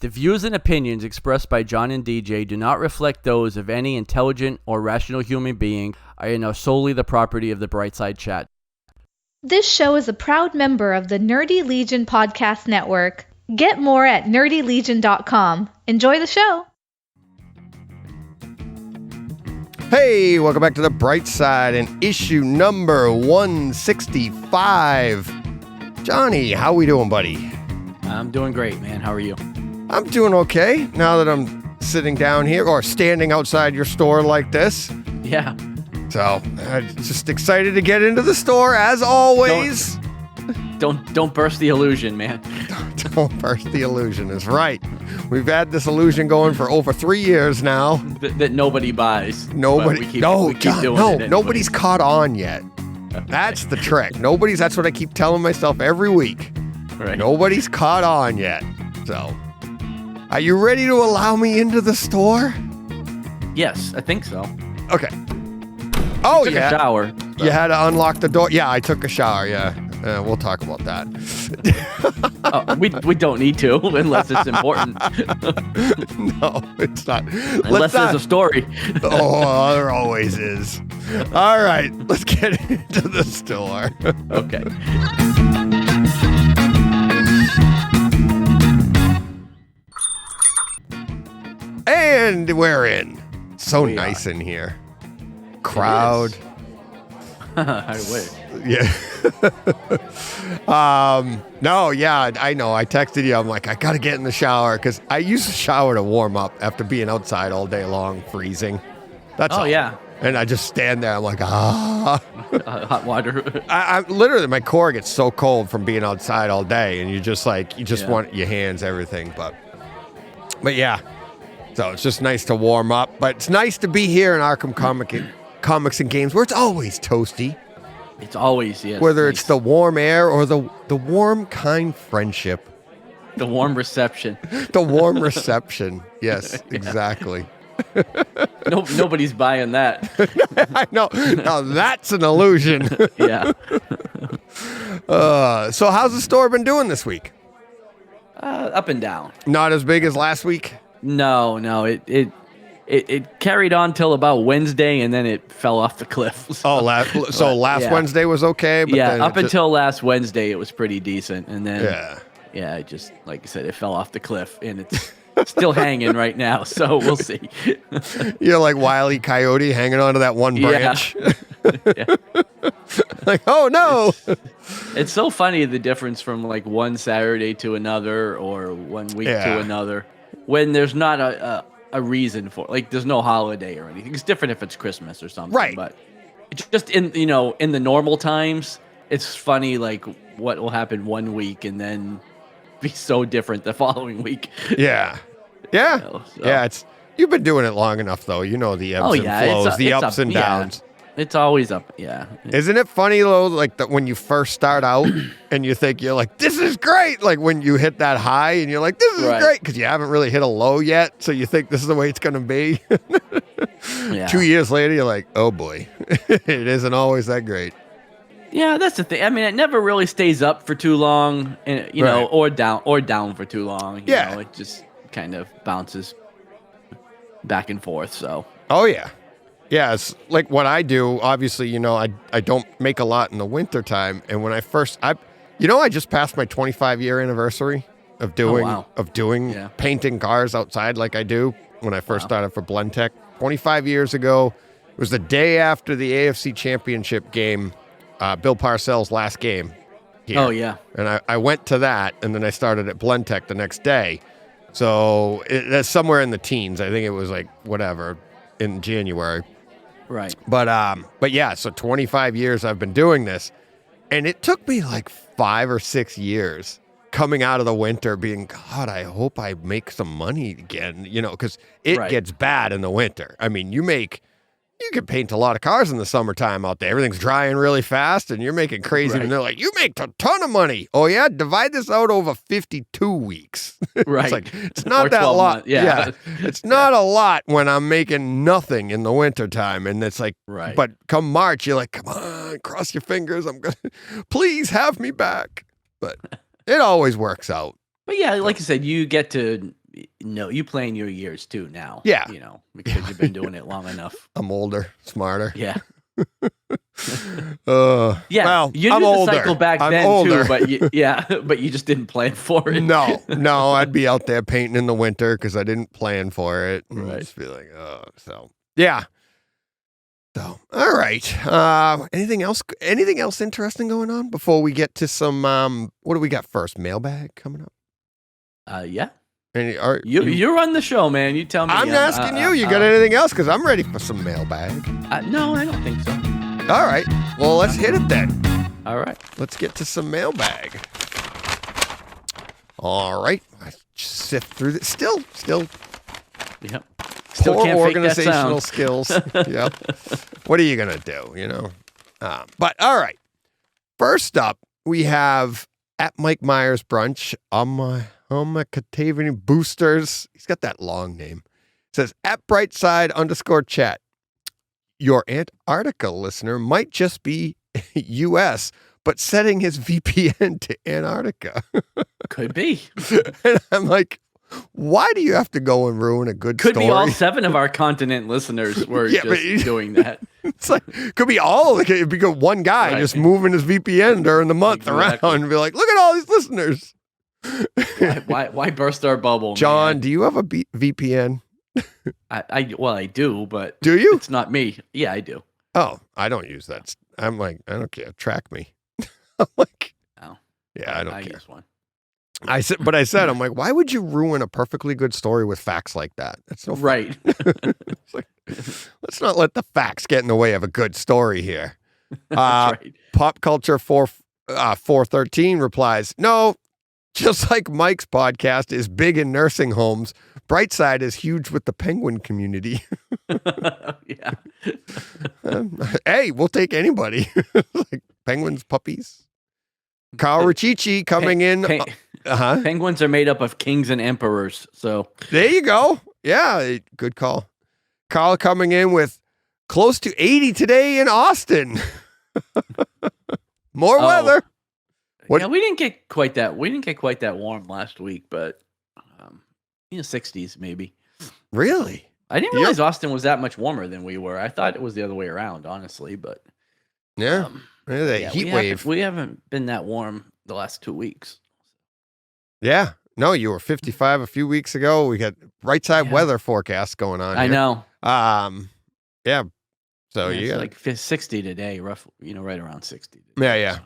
The views and opinions expressed by John and DJ do not reflect those of any intelligent or rational human being and are solely the property of the Brightside Chat. This show is a proud member of the Nerdy Legion Podcast Network. Get more at nerdylegion.com. Enjoy the show. Hey, welcome back to the Bright Side and issue number 165. Johnny, how we doing, buddy? I'm doing great, man. How are you? I'm doing okay now that I'm sitting down here or standing outside your store like this. Yeah. So, just excited to get into the store as always. Don't burst the illusion, man. Don't burst the illusion is right. We've had this illusion going for over 3 years now. That nobody buys. Nobody. Nobody's caught on yet. Okay. That's the trick. That's what I keep telling myself every week. Right. Nobody's caught on yet. So, are you ready to allow me into the store? Yes, I think so. Okay. Oh, Took a shower. You had to unlock the door. Yeah, I took a shower. Yeah. We'll talk about that. We don't need to unless it's important. No, it's not. Unless there's a story. Oh, there always is. All right, let's get into the store. Okay. And we're in. So we nice are. In here. Crowd. I wish. Yeah. No, yeah, I know. I texted you. I'm like, I got to get in the shower because I use the shower to warm up after being outside all day long, freezing. That's all. Yeah. And I just stand there. I'm like, hot water. I literally, my core gets so cold from being outside all day. And you just want your hands, everything. But yeah. So it's just nice to warm up. But it's nice to be here in Arkham Comics and Games where it's always toasty. It's always, yes. Whether nice. it's the warm air or the warm, kind friendship. The warm reception. The warm reception. Yes, exactly. Nobody's buying that. I know. Now that's an illusion. Yeah. So how's the store been doing this week? Up and down. Not as big as last week? No. It carried on till about Wednesday, and then it fell off the cliff. Last Wednesday was okay? But then until last Wednesday, it was pretty decent. And then, it just, like I said, it fell off the cliff, and it's still hanging right now, so we'll see. You're like Wile E. Coyote hanging onto that one branch. Yeah. Like, oh, no. It's so funny, the difference from, like, one Saturday to another or 1 week to another, when there's not a reason for it. Like, there's no holiday or anything. It's different if it's Christmas or something. Right. But it's just in the normal times, it's funny, like, what will happen 1 week and then be so different the following week. Yeah. Yeah. Yeah. You've been doing it long enough, though. You know the ebbs and flows, the ups and downs. It's always up. Yeah. Isn't it funny, though, like when you first start out and you think you're like, this is great. Like when you hit that high and you're like, this is great because you haven't really hit a low yet. So you think this is the way it's going to be. 2 years later, you're like, oh, boy, it isn't always that great. Yeah, that's the thing. I mean, it never really stays up for too long, and or down for too long. You know, it just kind of bounces back and forth. So. Oh yeah. Yeah, it's like what I do. Obviously, I don't make a lot in the wintertime. And when I just passed my 25-year anniversary of doing painting cars outside like I do when I first started for Blendtec. 25 years ago, it was the day after the AFC Championship game, Bill Parcells' last game here. Oh, yeah. And I went to that, and then I started at Blendtec the next day. So that's somewhere in the teens. I think it was like whatever in January. Right. But yeah, so 25 years I've been doing this, and it took me like 5 or 6 years coming out of the winter being, God, I hope I make some money again, because it gets bad in the winter. I mean, you can paint a lot of cars in the summertime out there. Everything's drying really fast, and you're making crazy. And they're like, you make a ton of money. Oh, yeah? Divide this out over 52 weeks. Right. It's like, it's not that lot. Yeah. It's not a lot when I'm making nothing in the wintertime. And it's like, but come March, you're like, come on, cross your fingers. Please have me back. But it always works out. But yeah, like I said, you get to No, you plan your years too now. Yeah. Because you've been doing it long enough. I'm older, smarter. Yeah. Yeah. Well, you I'm knew the older. cycle back I'm then older. too, but you just didn't plan for it. No, I'd be out there painting in the winter because I didn't plan for it. And Right. just be like, yeah. So, all right. Anything else interesting going on before we get to some, what do we got first? Mailbag coming up? Yeah. You run the show, man. You tell me. I'm asking you. You got anything else? Because I'm ready for some mailbag. No, I don't think so. All right. Well, let's hit it then. All right. Let's get to some mailbag. All right. I sift through this. Still. Yep. Still Poor can't organizational fake skills. Yep. What are you gonna do? But all right. First up, we have at Mike Myers Brunch. Catavian Boosters. He's got that long name. It says at Brightside_chat. Your Antarctica listener might just be U.S., but setting his VPN to Antarctica. Could be. And I'm like, why do you have to go and ruin a good story? Could be all 7 of our continent listeners were just doing that. It's like, could be all, it could be one guy just moving his VPN during the month around and be like, look at all these listeners. Why burst our bubble, John, man? do you have a VPN? I do, but do you? It's not me. Yeah, I do. Oh, I don't use that. I'm like, I don't care. Track me. I'm like, oh, yeah, I don't care. Use one. I said, I'm like, why would you ruin a perfectly good story with facts like that? That's no fun. Right. It's like, let's not let the facts get in the way of a good story here. That's right. Pop Culture 413 replies, no. Just like Mike's podcast is big in nursing homes, Brightside is huge with the penguin community. Yeah. Hey, we'll take anybody. Like penguins, puppies. Carl Richichi coming in. Penguins are made up of kings and emperors. So there you go. Yeah, good call. Carl coming in with close to 80 today in Austin. More weather. Yeah, we didn't get quite that warm last week, but 60s maybe. Really? I didn't realize Austin was that much warmer than we were. I thought it was the other way around, honestly, but heat wave. We haven't been that warm the last 2 weeks. Yeah. No, you were 55 a few weeks ago. We got right side weather forecast going on. I know. Yeah. So you got like 60 today, right around 60. Today, yeah. So.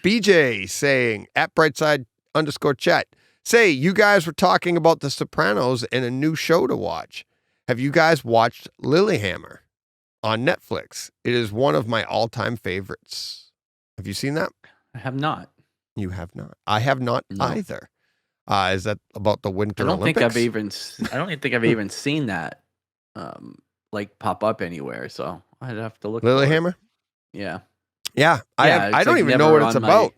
BJ saying at Brightside_chat, say you guys were talking about The Sopranos and a new show to watch. Have you guys watched Lilyhammer on Netflix? It is one of my all-time favorites. Have you seen that? I have not. You have not. I have not either. Is that about the Winter Olympics? I don't think I've even seen that pop up anywhere. So I'd have to look. Lilyhammer? Yeah. Yeah, I don't even know what it's about.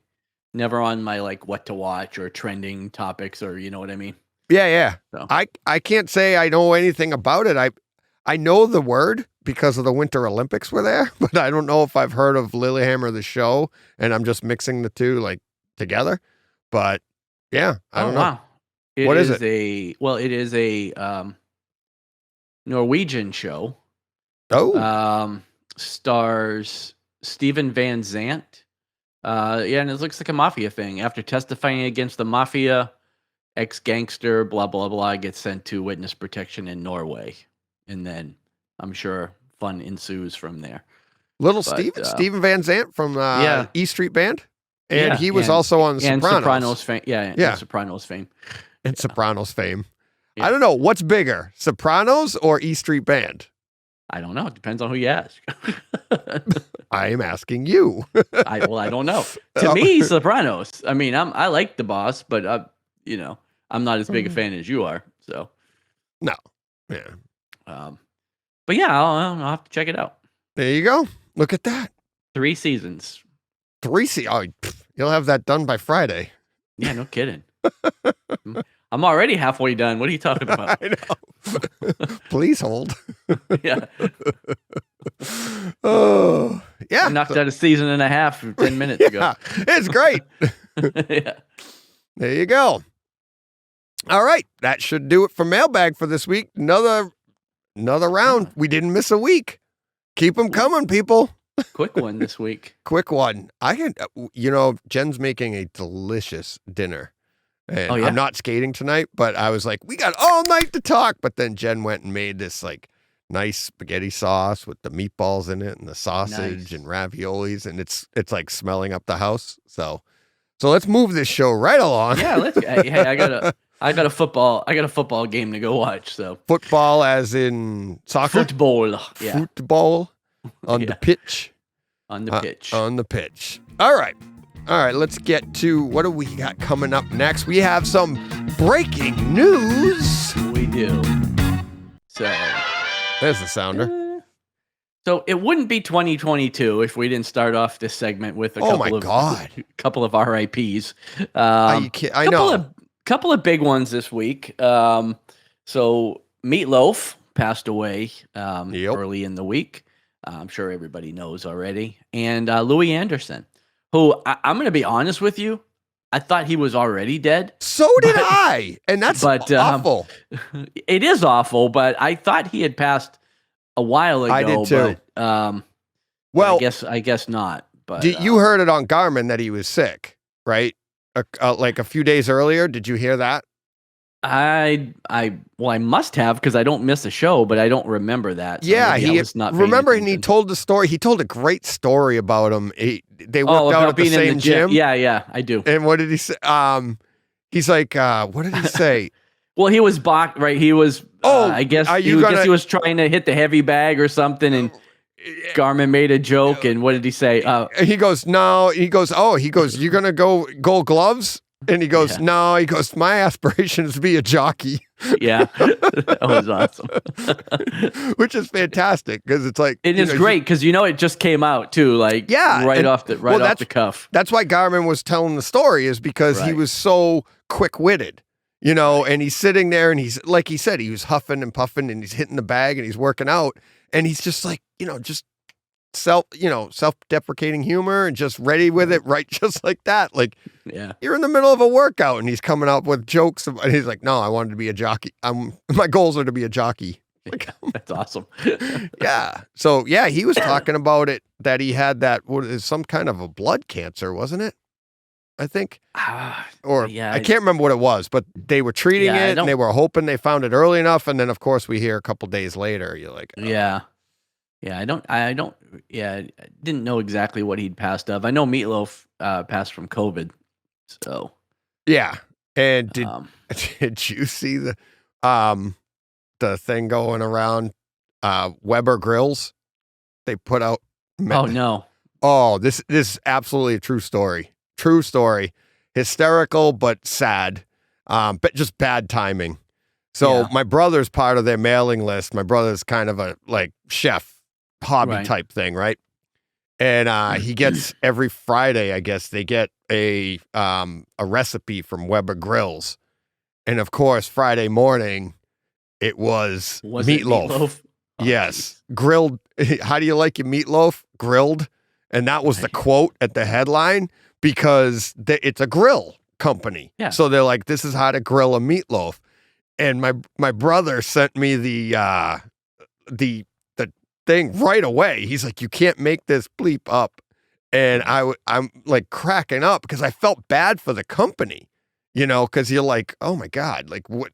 Never on my what to watch or trending topics, or you know what I mean. Yeah. So. I can't say I know anything about it. I know the word because of the Winter Olympics were there, but I don't know if I've heard of Lilyhammer the show, and I'm just mixing the two together. But yeah, I don't know. Wow. What is it? It is a Norwegian show. Oh. Stars Steven Van Zandt. And it looks like a mafia thing. After testifying against the mafia, ex-gangster, blah, blah, blah, gets sent to witness protection in Norway. And then I'm sure fun ensues from there. Steven Van Zandt from E Street Band. And he was also on The Sopranos. Sopranos fame. And Sopranos fame. And Sopranos fame. Yeah. I don't know. What's bigger, Sopranos or E Street Band? I don't know. It depends on who you ask. I am asking you. I don't know. To me, Sopranos. I mean, I like the boss, but I'm not as big a fan as you are. So no, yeah. But yeah, I'll have to check it out. There you go. Look at that. 3 seasons. Oh, you'll have that done by Friday. Yeah, no kidding. I'm already halfway done. What are you talking about? I know. Please hold. Yeah. Oh, yeah. I knocked out a season and a half 10 minutes ago. It's great. Yeah. There you go. All right, that should do it for Mailbag for this week. Another round. We didn't miss a week. Keep them coming, people. Quick one this week. Quick one. Jen's making a delicious dinner. And I'm not skating tonight, but I was like, we got all night to talk. But then Jen went and made this like nice spaghetti sauce with the meatballs in it and the sausage and raviolis, and it's like smelling up the house. So let's move this show right along. Yeah, hey, I got a football game to go watch. So football, as in soccer. Football on the pitch. On the pitch. On the pitch. All right. Let's get to what do we got coming up next. We have some breaking news. We do. So there's the sounder. So it wouldn't be 2022 if we didn't start off this segment with a couple of RIPs. I know. Couple of big ones this week. So Meatloaf passed away early in the week. I'm sure everybody knows already. And Louis Anderson, who I'm going to be honest with you, I thought he was already dead. So did I. And that's awful. It is awful, but I thought he had passed a while ago. I did too. Well, I guess not. But you heard it on Garmin that he was sick, right? Like a few days earlier. Did you hear that? I must have, because I don't miss a show, but I don't remember that. So yeah, he told the story. He told a great story about him. They worked out at the same gym. Yeah, I do. And what did he say? He's like, what did he say? Well, he was balked, right? He was. I guess he was trying to hit the heavy bag or something, and Garmin made a joke. And what did he say? He goes, no. He goes, you're gonna go Gold Gloves. And he goes, no, my aspiration is to be a jockey. Yeah, that was awesome. Which is fantastic, because it's like... It is great, because it just came out, too, like, off the cuff. That's why Garmin was telling the story, is because he was so quick-witted, and he's sitting there, and he's, like he said, he was huffing and puffing, and he's hitting the bag, and he's working out, and he's just like, just... self-deprecating humor and just ready with it, right? Just like that. Like, you're in the middle of a workout and he's coming up with jokes. And he's like, no, I wanted to be a jockey. My goals are to be a jockey. Like, that's awesome. Yeah. So he was talking about it, that he had that, some kind of a blood cancer, wasn't it? I think. I can't remember what it was, but they were treating it and they were hoping they found it early enough. And then of course we hear a couple days later, you're like, oh. Yeah, I didn't know exactly what he'd passed of. I know Meatloaf passed from COVID. So. Yeah. And did you see the thing going around Weber Grills? They put out. Oh no. Oh, this is absolutely a true story. True story. Hysterical but sad. But just bad timing. So my brother's part of their mailing list. My brother's kind of a chef hobby type thing, right? And he gets every Friday, I guess, they get a recipe from Weber Grills. And of course, Friday morning, it was meatloaf. Yes. Grilled. How do you like your meatloaf? Grilled. And that was the quote at the headline, because it's a grill company. Yeah. So they're like, this is how to grill a meatloaf. And my brother sent me the thing right away. He's like, you can't make this bleep up. And I'm like cracking up, because I felt bad for the company, because you're like, oh my God, like what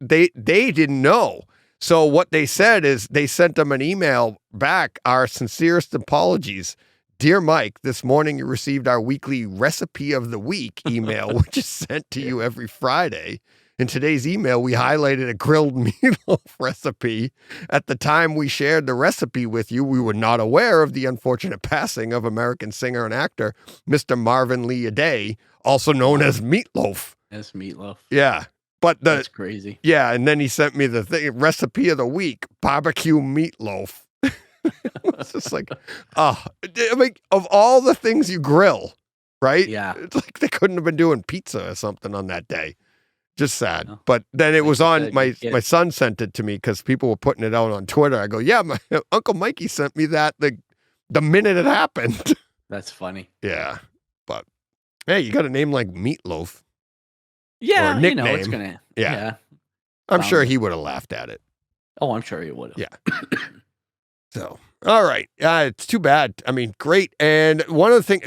they didn't know. So what they said is they sent them an email back, our sincerest apologies. Dear Mike, this morning you received our weekly recipe of the week email, which is sent to you every Friday. In today's email, we highlighted a grilled meatloaf recipe. At the time we shared the recipe with you, we were not aware of the unfortunate passing of American singer and actor, Mr. Marvin Lee Aday, also known as Meatloaf. As Meatloaf. Yeah. But that's crazy. Yeah, and then he sent me the recipe of the week, barbecue meatloaf. It's just like, I mean, of all the things you grill, right? Yeah. It's like they couldn't have been doing pizza or something on that day. Just sad. No. But then it was on, my son sent it to me because people were putting it out on Twitter. I go, yeah, my Uncle Mikey sent me that the minute it happened. That's funny. Yeah. But hey, you got a name like Meatloaf. Yeah, or you know, nickname. it's gonna. Yeah. Yeah. I'm sure he would have laughed at it. Oh, I'm sure he would have. Yeah. So, all right. It's too bad. I mean, great. And one of the things,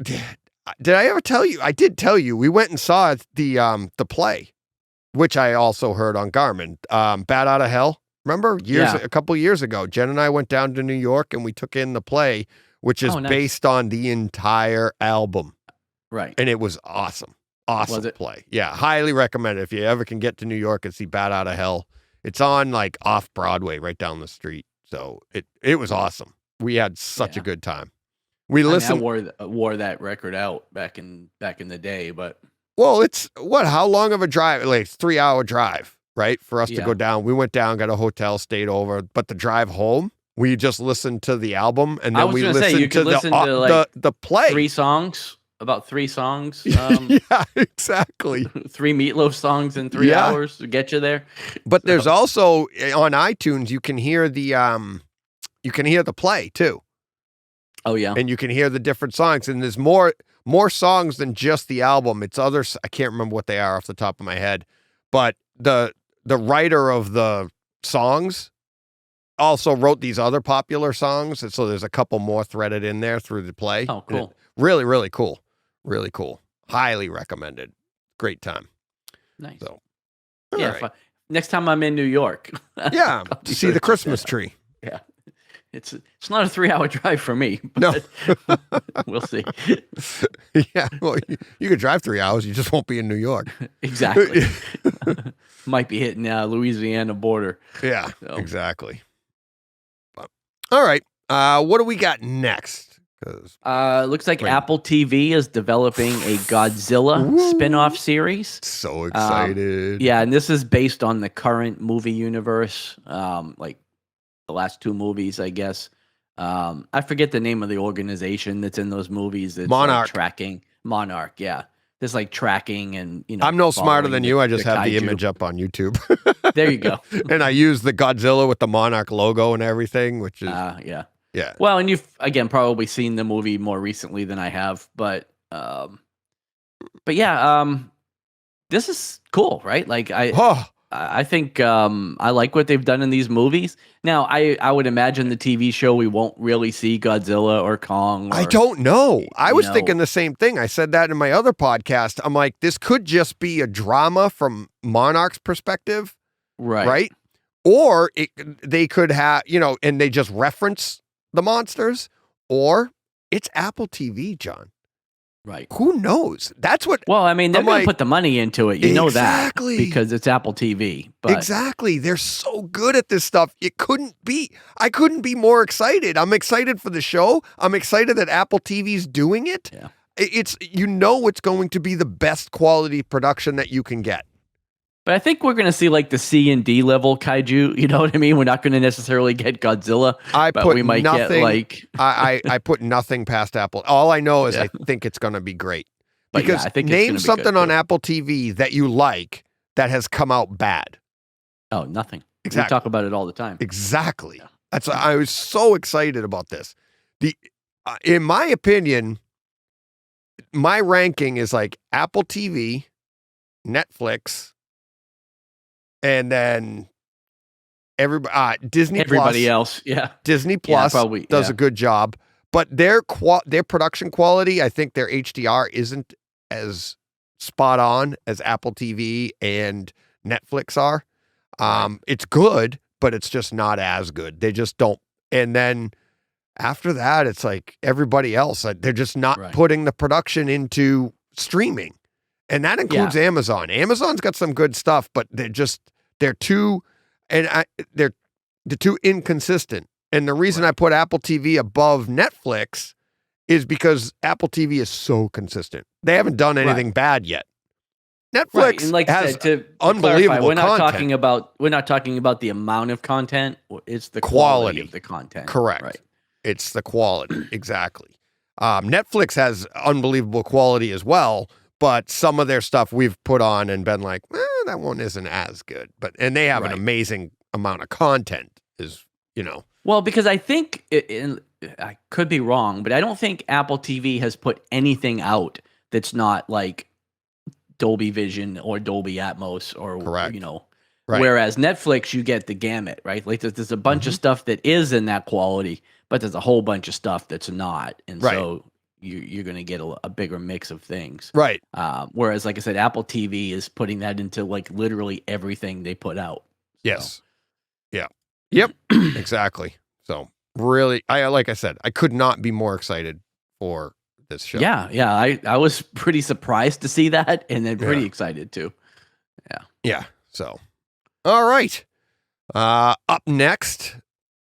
did I ever tell you? I did tell you. We went and saw the play, which I also heard on Garmin. Bat Out of Hell. Remember a couple years ago, Jen and I went down to New York and we took in the play, which is based on the entire album. Right. And it was awesome. Awesome play. Yeah. Highly recommend it if you ever can get to New York and see Bat Out of Hell. It's on like off Broadway right down the street. So it was awesome. We had such a good time. We listened. I wore that record out back in the day, but well, it's how long of a drive? Like 3-hour drive, right? For us to go down. We went down, got a hotel, stayed over, but the drive home, we just listened to the album and then we listened to the play. 3 songs. About 3 songs. Yeah, exactly. 3 Meatloaf songs in 3 hours to get you there. But there's also on iTunes you can hear the play too. Oh yeah, and you can hear the different songs, and there's more songs than just the album. It's others. I can't remember what they are off the top of my head, but the writer of the songs also wrote these other popular songs, and so there's a couple more threaded in there through the play. Oh, cool! Really, really cool. Really cool. Highly recommended. Great time. Nice. So, right. Next time I'm in New York. Yeah, see the Christmas tree. Yeah. It's not a 3-hour drive for me. But no. We'll see. Yeah. Well, you could drive 3 hours. You just won't be in New York. Exactly. Might be hitting Louisiana border. Yeah, so. Exactly. But, all right. What do we got next? Looks like Apple TV is developing a Godzilla spin-off series. So excited. Yeah, and this is based on the current movie universe, like the last 2 movies, I guess. I forget the name of the organization that's in those movies. It's Monarch. Like tracking. Monarch, yeah. There's like tracking and, you know. I'm no smarter than you. I just have the image up on YouTube. There you go. And I use the Godzilla with the Monarch logo and everything, which is... yeah. Yeah. Well, and you've again probably seen the movie more recently than I have, but yeah, this is cool, right? Like I think I like what they've done in these movies. Now, I would imagine the TV show we won't really see Godzilla or Kong. I don't know. I was thinking the same thing. I said that in my other podcast. I'm like, this could just be a drama from Monarch's perspective, right? Or they could have, and they just reference the monsters, or it's Apple TV, John. Right. Who knows? That's what. Well, I mean, they're going to put the money into it. You know that because it's Apple TV. But. Exactly. They're so good at this stuff. I couldn't be more excited. I'm excited for the show. I'm excited that Apple TV's doing it. Yeah. It's it's going to be the best quality production that you can get. But I think we're going to see like the C and D level kaiju. You know what I mean? We're not going to necessarily get Godzilla, but we might get like... I put nothing past Apple. All I know is I think it's going to be great. Because I think name it's something on too. Apple TV that you like that has come out bad. Oh, nothing. Exactly. We talk about it all the time. Exactly. Yeah. I was so excited about this. In my opinion, my ranking is like Apple TV, Netflix, and then Disney everybody Plus, else, yeah. Disney Plus does a good job, but their production quality, I think their HDR isn't as spot on as Apple TV and Netflix are. It's good, but it's just not as good. They just don't. And then after that, it's like everybody else. They're just not putting the production into streaming. And that includes Amazon. Amazon's got some good stuff, but they're too inconsistent. And the reason I put Apple TV above Netflix is because Apple TV is so consistent. They haven't done anything bad yet. Netflix and like has to unbelievable we're not content. We're not talking about the amount of content. It's the quality of the content. Correct. Right. It's the quality. Exactly. Netflix has unbelievable quality as well. But some of their stuff we've put on and been like, that one isn't as good. And they have an amazing amount of content, Well, because I think, I could be wrong, but I don't think Apple TV has put anything out that's not like Dolby Vision or Dolby Atmos or Correct. Right. Whereas Netflix, you get the gamut, right? Like there's a bunch of stuff that is in that quality, but there's a whole bunch of stuff that's not, and so you're going to get a bigger mix of things, right? Whereas, like I said, Apple TV is putting that into like literally everything they put out. Yes. Yeah. Yep. Exactly. So really, like I said, I could not be more excited for this show. Yeah. I was pretty surprised to see that, and then pretty excited too. Yeah. So. All right. Up next,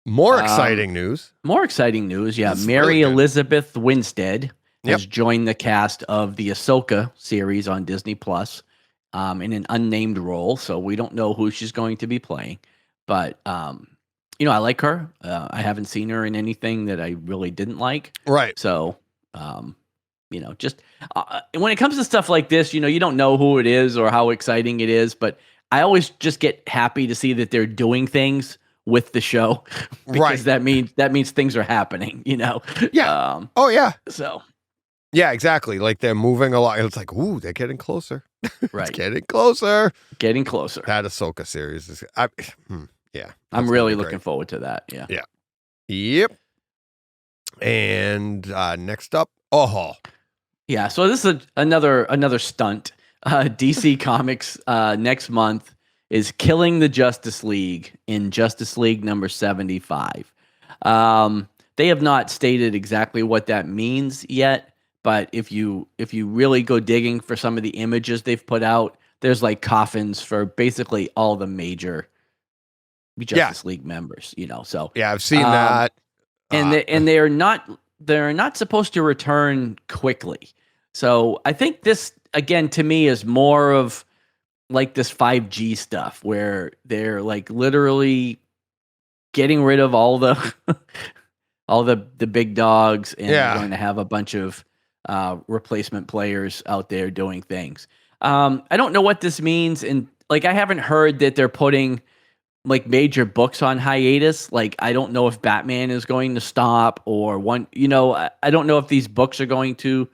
more exciting news. Yeah. Mary Elizabeth Winstead has joined the cast of the Ahsoka series on Disney Plus in an unnamed role. So we don't know who she's going to be playing. But, I like her. I haven't seen her in anything that I really didn't like. Right. So, just when it comes to stuff like this, you don't know who it is or how exciting it is. But I always just get happy to see that they're doing things with the show because that means things are happening, Yeah. Oh yeah. So. Yeah, exactly. Like they're moving along. It's like, ooh, they're getting closer. Right. It's getting closer. Getting closer. That Ahsoka series is. Yeah. I'm really looking forward to that. Yeah. Yeah. Yep. And next up, Yeah. So this is another stunt. DC Comics next month is killing the Justice League in Justice League number 75. They have not stated exactly what that means yet, but if you really go digging for some of the images they've put out, there's like coffins for basically all the major Justice League members, So yeah, I've seen that, and they're not supposed to return quickly. So I think this, again, to me, is more of like this 5G stuff where they're like literally getting rid of all the the big dogs and they're going to have a bunch of replacement players out there doing things. I don't know what this means, and like I haven't heard that they're putting like major books on hiatus. Like I don't know if Batman is going to stop or I don't know if these books are going to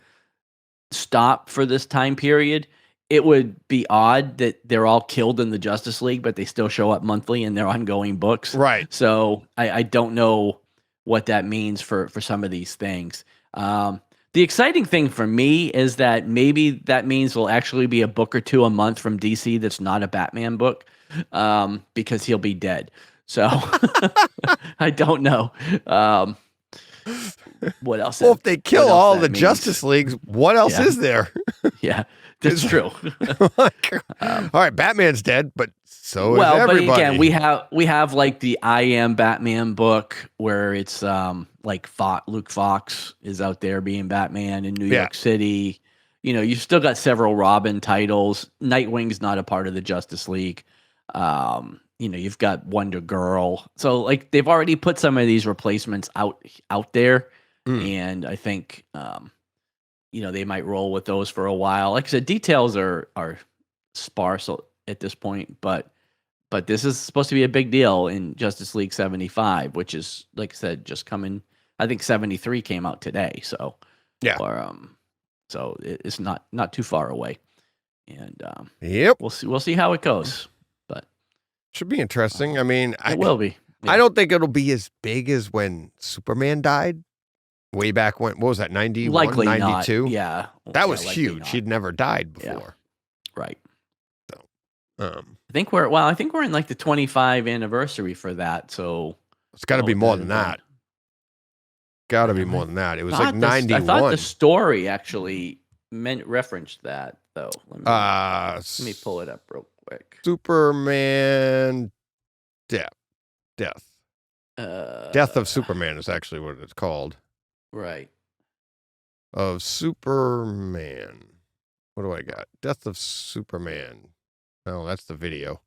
stop for this time period. It would be odd that they're all killed in the Justice League, but they still show up monthly in their ongoing books. Right. So I don't know what that means for some of these things. The exciting thing for me is that maybe that means there'll actually be a book or two a month from DC that's not a Batman book, because he'll be dead. So I don't know. What else? Well, if they kill all the Justice Leagues, what else is there? Yeah, that's true. All right, Batman's dead, but so is everybody. But again, we have like the I Am Batman book where it's like Luke Fox is out there being Batman in New York City. You've still got several Robin titles. Nightwing's not a part of the Justice League. You've got Wonder Girl. So like they've already put some of these replacements out there. And I think, they might roll with those for a while. Like I said, details are sparse at this point, but this is supposed to be a big deal in Justice League 75, which is, like I said, just coming. I think 73 came out today, so so it's not too far away, and we'll see how it goes, but should be interesting. I mean, it will be. Yeah. I don't think it'll be as big as when Superman died. Way back when, what was that, 91, likely 92? Not. Yeah. That was huge. He'd never died before. Yeah. Right. So, I think we're in like the 25 anniversary for that. So it's got to be more than that. Got to be more than that. It was like 91. I thought the story actually referenced that, though. Let me pull it up real quick. Superman death. Death of Superman is actually what it's called. Right. Of Superman. What do I got? Death of Superman. Oh, that's the video.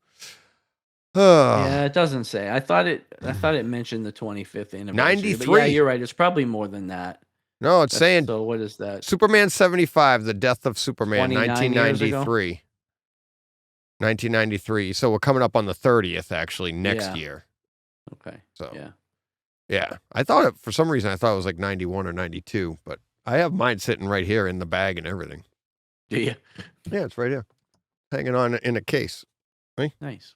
Yeah, it doesn't say. I thought it mentioned the 25th anniversary. 93. But yeah, you're right. It's probably more than that. No, it's saying. So what is that? Superman 75, the death of Superman, 1993. 1993. So we're coming up on the 30th, actually, next year. Okay. So yeah. I thought for some reason, I thought it was like 91 or 92, but I have mine sitting right here in the bag and everything. Do you? Yeah, it's right here, hanging on in a case. Right? Nice.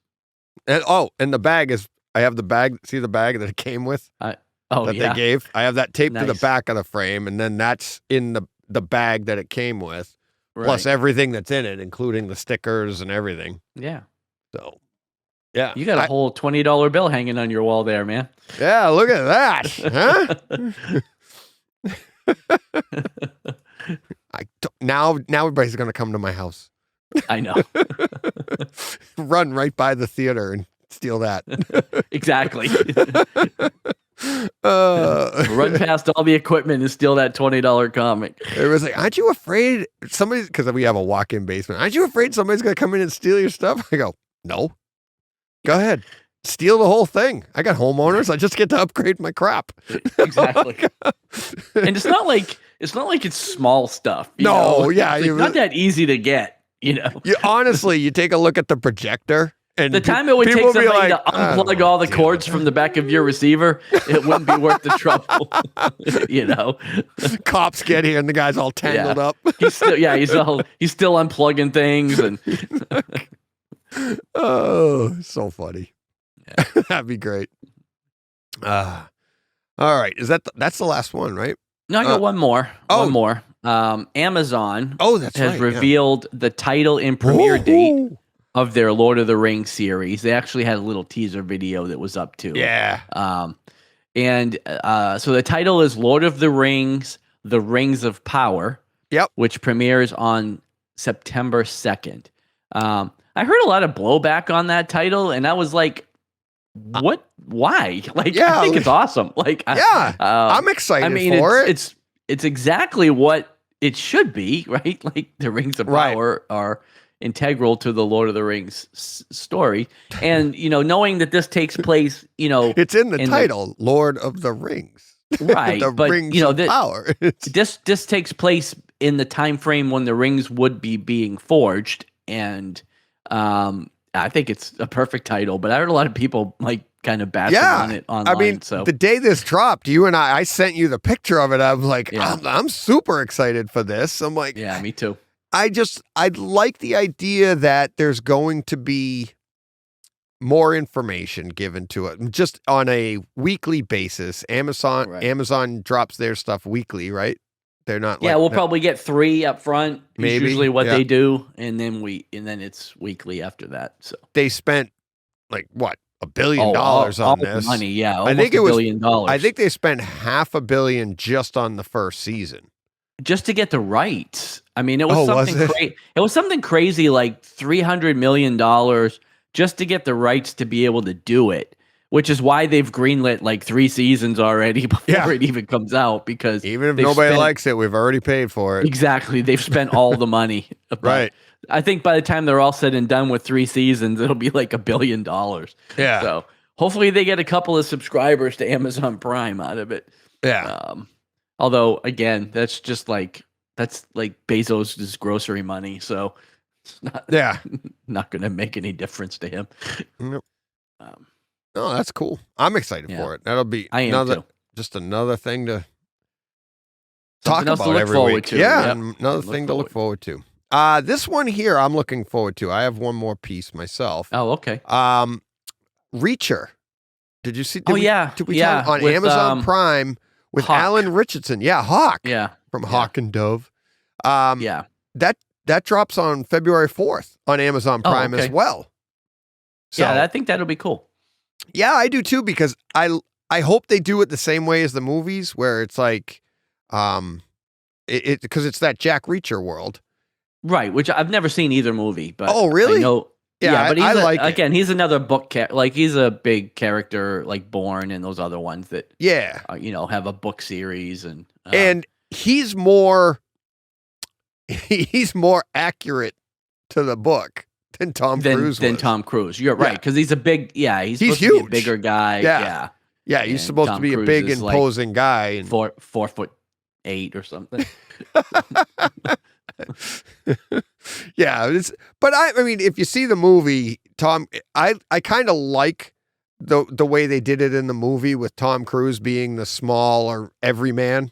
And and the bag is. I have the bag. See the bag that it came with. That they gave. I have that taped to the back of the frame, and then that's in the bag that it came with, plus everything that's in it, including the stickers and everything. Yeah. So, yeah, you got a whole $20 bill hanging on your wall there, man. Yeah, look at that, huh? Now everybody's gonna come to my house. I know. Run right by the theater and steal that. Exactly. Run past all the equipment and steal that $20 comic. It was like, aren't you afraid because we have a walk-in basement, aren't you afraid somebody's gonna come in and steal your stuff? I go, no. Go ahead. Steal the whole thing. I got homeowners. I just get to upgrade my crap. Exactly. And it's not like it's small stuff. You know? Yeah. It's not that easy to get, you know. Honestly, you take a look at the projector. And the time it would take somebody to unplug all the cords from the back of your receiver, it wouldn't be worth the trouble. You know, cops get here and the guy's all tangled up. He's still unplugging things and. Oh, so funny. Yeah. That'd be great. All right, that's the last one, right? No, I got one more. One more. Amazon. has revealed the title and premiere date of their Lord of the Rings series. They actually had a little teaser video that was up too. Yeah. So the title is Lord of the Rings: The Rings of Power. Yep. Which premieres on September 2nd. I heard a lot of blowback on that title, and I was like, "What? Why?" Like, I think it's awesome. Like, I'm excited for it. It's exactly what it should be, right? Like, the Rings of Power are integral to the Lord of the Rings story, and knowing that this takes place, it's in the title, Lord of the Rings, right? But Rings of Power. This takes place in the time frame when the rings would be being forged, and I think it's a perfect title. But I heard a lot of people kind of bashing on it online. I mean, the day this dropped, you and I sent you the picture of it. I'm like, I'm super excited for this. I'm like, yeah, me too. I like the idea that there's going to be more information given to it just on a weekly basis. Amazon drops their stuff weekly, right? They're not. Yeah, we'll probably get 3 up front. Maybe usually what they do, and then it's weekly after that. So they spent $1 billion on this money. Yeah, I think it was $1 billion. I think they spent $500 million just on the first season. Just to get the rights. I mean, it was something it was something crazy, like $300 million just to get the rights to be able to do it, which is why they've greenlit 3 seasons already before it even comes out, because even if nobody likes it, we've already paid for it. Exactly. They've spent all the money. Right. I think by the time they're all said and done with 3 seasons, it'll be $1 billion. Yeah. So hopefully they get a couple of subscribers to Amazon Prime out of it. Yeah. Although, again, that's just like Bezos' grocery money, so it's not going to make any difference to him. Nope. No, that's cool. I'm excited for it. That'll be just another thing to talk about every week. Yeah, another thing to look forward to. This one here, I'm looking forward to. I have one more piece myself. Oh, okay. Reacher. Did you see? Did we on with, Amazon Prime. With Hawk. Alan Richardson. Yeah, Hawk. Yeah. From Hawk and Dove. That drops on February 4th on Amazon Prime as well. So, yeah, I think that'll be cool. Yeah, I do too, because I hope they do it the same way as the movies, where it's like because it's that Jack Reacher world. Right, which I've never seen either movie, but oh, really? I know. Yeah, but he's another book he's a big character like Bourne and those other ones that have a book series and he's more accurate to the book than Tom Cruise. Tom Cruise. You're right, because he's a big he's supposed huge. To be a bigger guy. Yeah, he's supposed to be a big imposing guy and 4'8" or something. But I mean, if you see the movie, Tom, I kind of like the way they did it in the movie with Tom Cruise being the small or everyman,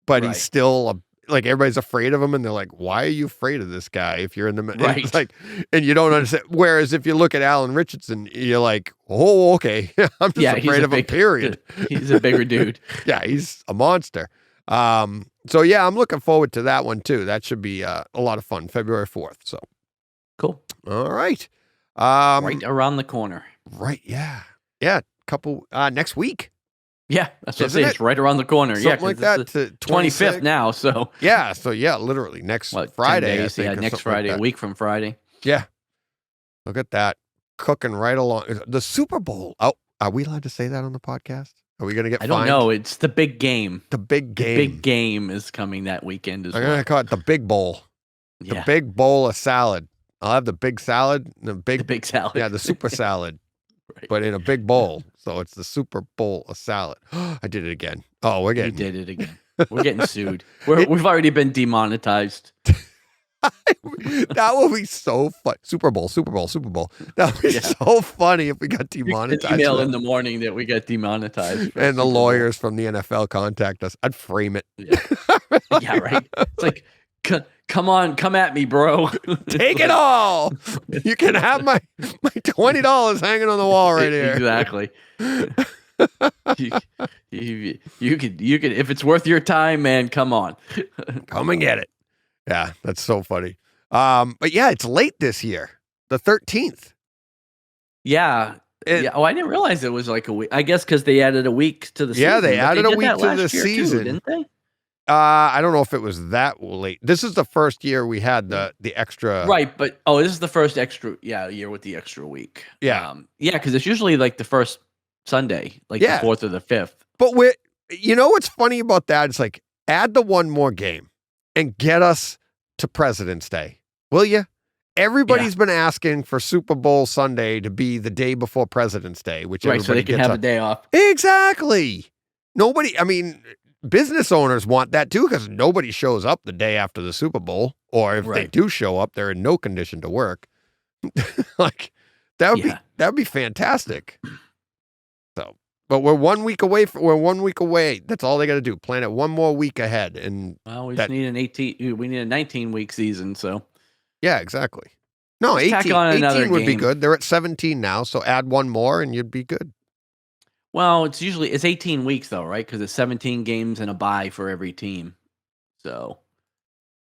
but he's still like everybody's afraid of him, and they're like, "Why are you afraid of this guy?" If you're in the Right. it's like, and you don't understand. Whereas if you look at Alan Richardson, you're like, "Oh, okay, I'm just afraid of him." Period. He's a bigger dude. Yeah, he's a monster. So yeah, I'm looking forward to that one too. That should be a lot of fun. February 4th. So cool. All right. Right around the corner. Right. Yeah. Yeah. Couple next week. Yeah, that's what I'm saying. It's right around the corner. Something like that. To 25th now. So yeah. So yeah, literally next Friday. 10 days, next Friday, a week from Friday. Yeah. Look at that, cooking right along the Super Bowl. Oh, are we allowed to say that on the podcast? Are we gonna get? I don't know. It's the big game. The big game. The big game is coming that weekend as well. I'm gonna call it the Big Bowl. The big bowl of salad. I'll have the big salad, the big salad. Yeah, the super salad, right. But in a big bowl. So it's the Super Bowl of salad. I did it again. Oh, we're getting. You did it again. We're getting sued. We've already been demonetized. That would be so fun. Super Bowl. That would be so funny if we got demonetized. Email in the morning that we got demonetized. And the lawyers from the NFL contact us. I'd frame it. Yeah, right. It's like, come on, come at me, bro. Take it all. You can have my $20 hanging on the wall right here. Exactly. You could if it's worth your time, man, come on. Come and get it. Yeah, that's so funny. But yeah, it's late this year. The 13th. Yeah. Oh, I didn't realize it was like a week. I guess because they added a week to the season. Yeah, they added a week to the season. Too, didn't they? I don't know if it was that late. This is the first year we had the extra. Right, but this is the first extra year with the extra week. Yeah. Because it's usually like the first Sunday, like the 4th or the 5th. But you know what's funny about that? It's like, add the one more game and get us to President's Day. Will you? Everybody's been asking for Super Bowl Sunday to be the day before President's Day, which right, so they can have a day off. Exactly. Business owners want that too, because nobody shows up the day after the Super Bowl, or if they do show up, they're in no condition to work. Like that would be fantastic. So, but we're 1 week away. That's all they got to do. Plan it one more week ahead, and we just need We need a 19-week season. So, yeah, exactly. No, 18 would be good. They're at 17 now, so add one more, and you'd be good. Well, it's 18 weeks though, right? Because it's 17 games and a bye for every team. So.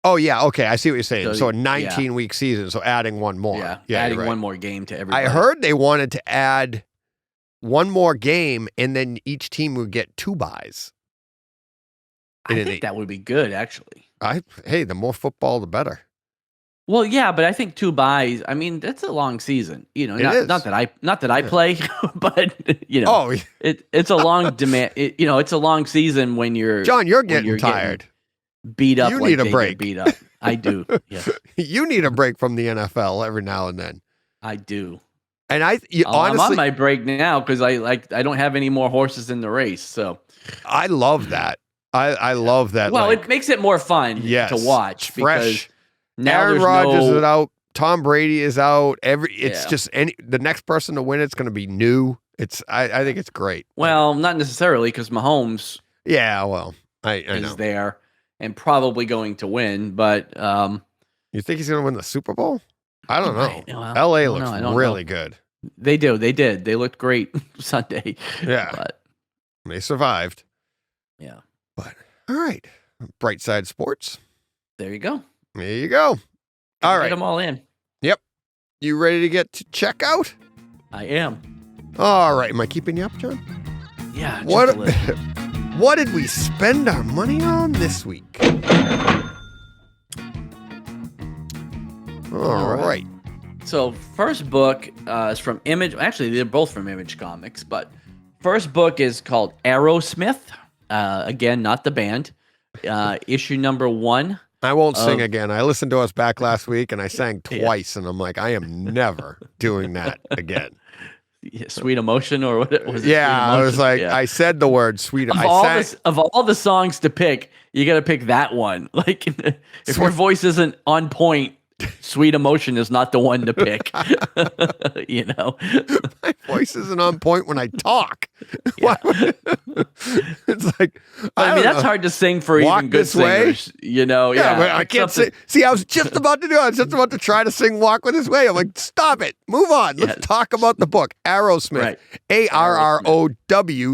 Oh yeah, okay. I see what you're saying. So a 19-week season. So adding one more. Yeah, adding one more game to everybody. I heard they wanted to add one more game, and then each team would get 2 buys. I think that would be good, actually. Hey, the more football, the better. Well, yeah, but I think 2 buys. I mean, that's a long season. Not that I play, but it's a long demand. It's a long season when you're John. You're getting tired. Beat up. You need a break. Beat up. I do. Yeah. You need a break from the NFL every now and then. I do. And honestly, I'm on my break now because I don't have any more horses in the race. So I love that. I love that. Well, it makes it more fun to watch. Fresh. Now Aaron Rodgers is out. Tom Brady is out. Just the next person to win it's going to be new. I think it's great. Well, not necessarily because Mahomes. Yeah, well, I know. Is there and probably going to win, but you think he's going to win the Super Bowl? I don't know. Well, LA looks really good. They do. They did. They looked great Sunday. Yeah, but they survived. Yeah, but all right, Bright Side Sports. There you go. There you go. All right. Get them all in. Yep. You ready to get to checkout? I am. All right. Am I keeping you up, John? Yeah. What did we spend our money on this week? All right. So first book is from Image. Actually, they're both from Image Comics, but first book is called Arrowsmith. Again, not the band. Issue number 1. I won't sing again. I listened to us back last week, and I sang twice, and I'm like, I am never doing that again. Sweet Emotion, or what was it? Yeah, I was like, I said the word sweet. Of all the songs to pick, you got to pick that one. Like, if your voice isn't on point, Sweet Emotion is not the one to pick. My voice isn't on point when I talk. Yeah. It's like, I mean, that's hard to sing for Walk even good This Way? singers, Yeah, but I can't say. See, I was just about to do it. I was just about to try to sing Walk With His Way. I'm like, stop it. Move on. Let's talk about the book. Arrowsmith. Right. Arrow,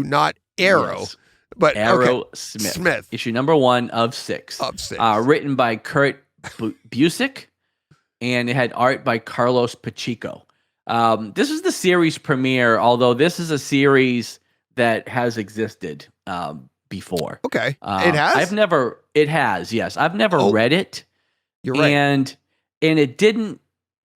not Arrow. Yes. But Arrowsmith. Smith. Issue number 1 of 6. Written by Kurt Busiek, and it had art by Carlos Pacheco. This is the series premiere, although this is a series that has existed before. Okay. It has? It has, yes. I've never read it. You're right. And it didn't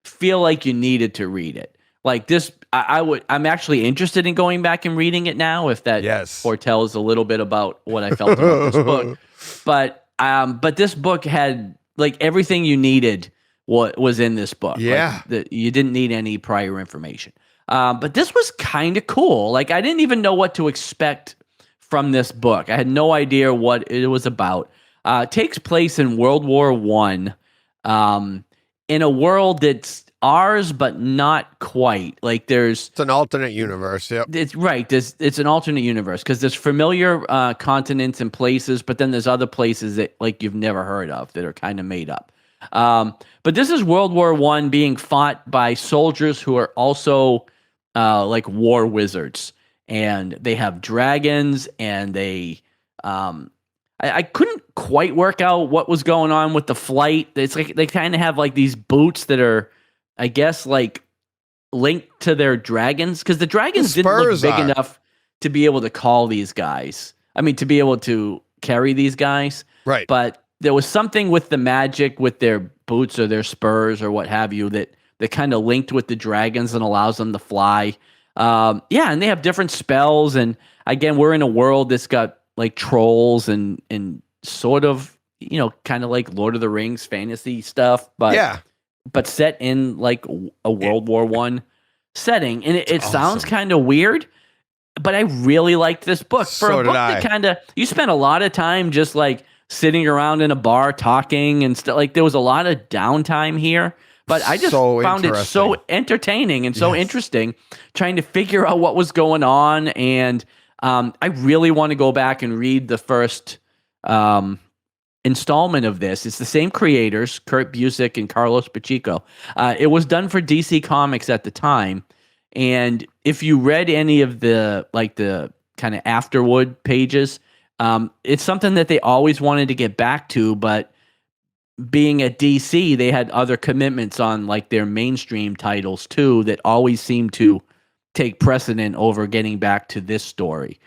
feel like you needed to read it. Like this, I'm actually interested in going back and reading it now, if that foretells a little bit about what I felt about this book. But this book had like everything you needed was in this book. Yeah. Like, you didn't need any prior information. But this was kind of cool. Like I didn't even know what to expect from this book. I had no idea what it was about. It takes place in World War I, in a world that's ours, but not quite. Like it's an alternate universe. Yep. It's right. It's an alternate universe because there's familiar continents and places, but then there's other places that like you've never heard of that are kind of made up. But this is World War I being fought by soldiers who are also like war wizards, and they have dragons, and they I couldn't quite work out what was going on with the flight. It's like they kind of have like these boots that are, I guess, like linked to their dragons, because the dragons didn't look big enough to be able to call these guys. I mean, to be able to carry these guys. Right. But there was something with the magic with their boots or their spurs or what have you that kind of linked with the dragons and allows them to fly. And they have different spells. And again, we're in a world that's got like trolls and sort of, kind of like Lord of the Rings fantasy stuff. But set in like a World War I setting. And it sounds kind of weird, but I really liked this book. For a book that you spent a lot of time just like sitting around in a bar talking and stuff. Like there was a lot of downtime here, but I just found it so entertaining and so interesting trying to figure out what was going on. And I really want to go back and read the first installment of this. It's the same creators, Kurt Busiek and Carlos Pacheco. It was done for DC Comics at the time. And if you read any of the kind of afterward pages, it's something that they always wanted to get back to, but being at DC, they had other commitments on like their mainstream titles too that always seemed to take precedent over getting back to this story.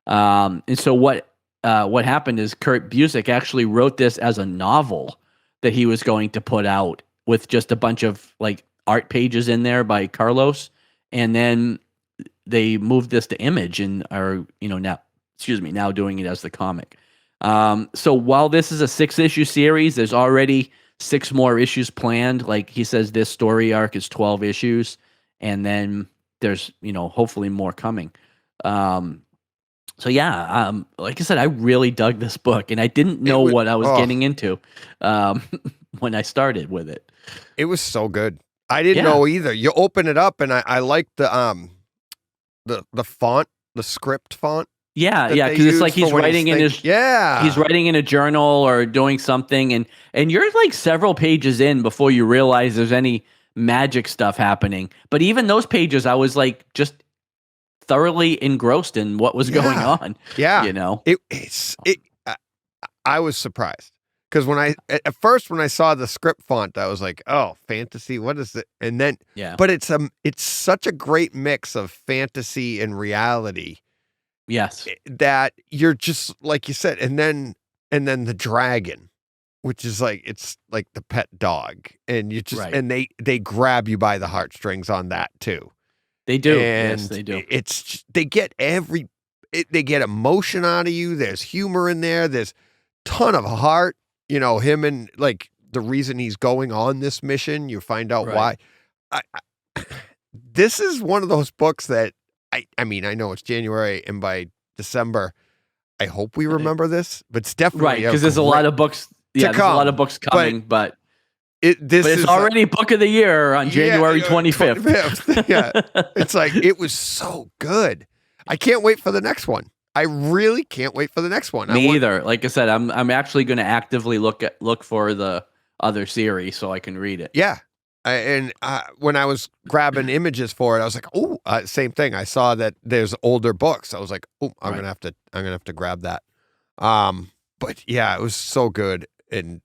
And so what happened is Kurt Busiek actually wrote this as a novel that he was going to put out with just a bunch of like art pages in there by Carlos, and then they moved this to Image and are now doing it as the comic. So while this is a 6-issue series, there's already 6 more issues planned. Like he says, this story arc is 12 issues, and then there's hopefully more coming. Like I said, I really dug this book, and I didn't know what I was getting into when I started with it. It was so good. I didn't know either. You open it up, and I like the font, the script font. Yeah, because it's like he's writing in he's writing in a journal or doing something, and you're like several pages in before you realize there's any magic stuff happening. But even those pages, I was like just thoroughly engrossed in what was going on. Yeah, I was surprised because at first when I saw the script font, I was like, oh, fantasy, what is it? And then but it's such a great mix of fantasy and reality. Yes, that you're just like you said, and then the dragon, which is like it's like the pet dog, and you just and they grab you by the heartstrings on that too. They do, and yes, they do. They get they get emotion out of you. There's humor in there. There's ton of heart. Him and like the reason he's going on this mission. You find out why. This is one of those books that. I mean, I know it's January, and by December, I hope we remember this, but it's definitely because there's a lot of books. Yeah, there's a lot of books coming, but This but it's is already book of the year on January 25th. 25th. Yeah. It's like, it was so good. I can't wait for the next one. I really can't wait for the next one. Me either. Like I said, I'm actually going to actively look for the other series so I can read it. Yeah. When I was grabbing images for it, I was like, oh, same thing. I saw that there's older books. I was like, oh, I'm gonna have to grab that. But yeah, it was so good, and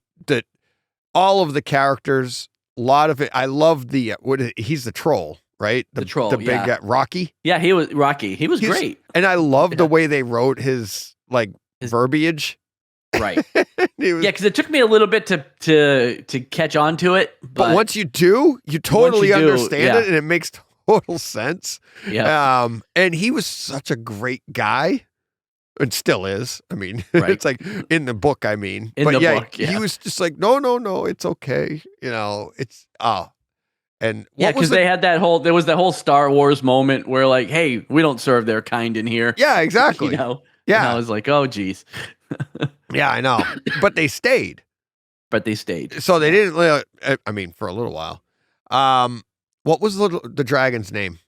all of the characters, a lot of it. I love he's the troll, right? The troll, the big Rocky. Yeah, he was Rocky. He was great, and I love the way they wrote his verbiage. Right. Because it took me a little bit to catch on to it. But once you do, you totally understand it, and it makes total sense. Yeah. And he was such a great guy, and still is. I mean, it's like in the book, I mean. In the book, he was just like, no, it's okay. It's and because they had there was that whole Star Wars moment where like, hey, we don't serve their kind in here. Yeah, exactly. Yeah. And I was like, oh, geez. Yeah, I know. But they stayed. So they didn't, I mean, for a little while. What was the dragon's name?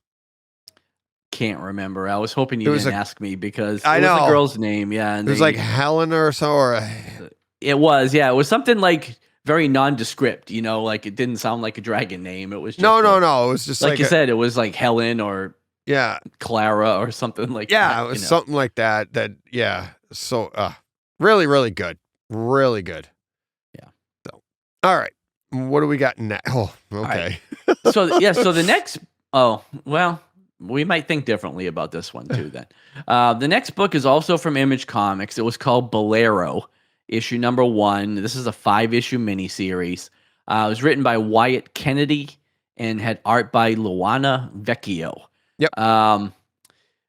Can't remember. I was hoping you didn't ask me because I know the girl's name. Yeah. And it was like Helen or so. It was. Yeah. It was something like very nondescript, like it didn't sound like a dragon name. It was just no. It was just like you said, it was like Helen or Clara or something like that. Yeah, it was something like that. So really, really good. Really good. Yeah. So all right. What do we got next? Oh, okay. Right. So the next we might think differently about this one too then. The next book is also from Image Comics. It was called Bolero, issue number 1. This is a 5-issue miniseries. It was written by Wyatt Kennedy and had art by Luana Vecchio. Yep.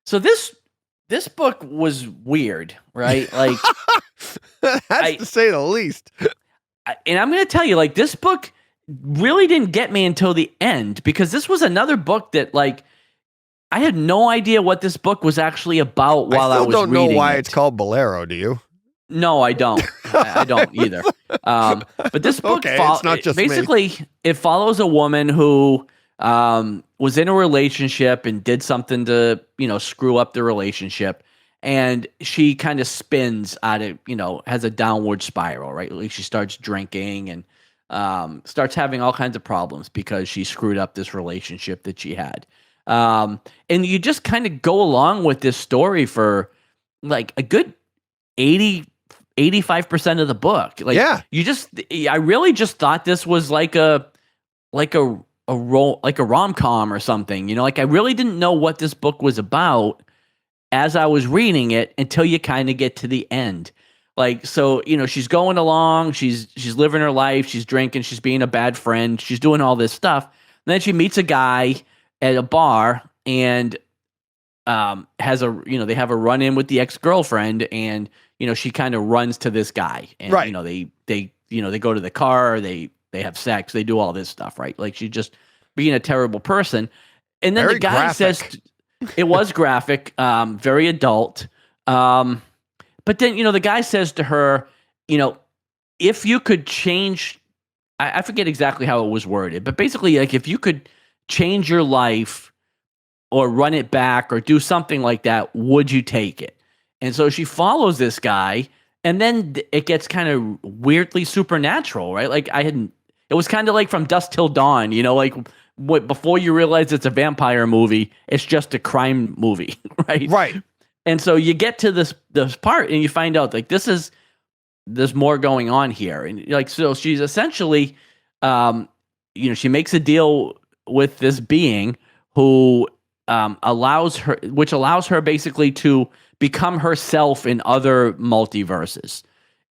So this book was weird, right? Like, that's to say the least. And I'm going to tell you, like, this book really didn't get me until the end, because this was another book that, like, I had no idea what this book was actually about while I was reading it. I still don't know why it's called Bolero, do you? No, I don't. I don't either. But this book, it's not just basically, it follows a woman who was in a relationship and did something to, screw up the relationship. And she kind of spins out of, has a downward spiral, right? Like she starts drinking and starts having all kinds of problems because she screwed up this relationship that she had. And you just kind of go along with this story for like a good 85% of the book. Like, I really just thought this was like a rom-com or something, like I really didn't know what this book was about as I was reading it until you kind of get to the end. Like, so, she's going along, she's living her life, she's drinking, she's being a bad friend, she's doing all this stuff. And then she meets a guy at a bar and has they have a run-in with the ex-girlfriend, and she kind of runs to this guy, and they go to the car, they have sex, they do all this stuff, right? Like she's just being a terrible person. And then the guy says it was graphic, very adult. But then, the guy says to her, if you could change, I forget exactly how it was worded, but basically, like, if you could change your life or run it back or do something like that, would you take it? And so she follows this guy, and then it gets kind of weirdly supernatural, right? Like it was kind of like From Dusk Till Dawn, like before you realize it's a vampire movie, it's just a crime movie, right? Right. And so you get to this part and you find out like there's more going on here. And like, so she's essentially, she makes a deal with this being who allows her basically to become herself in other multiverses,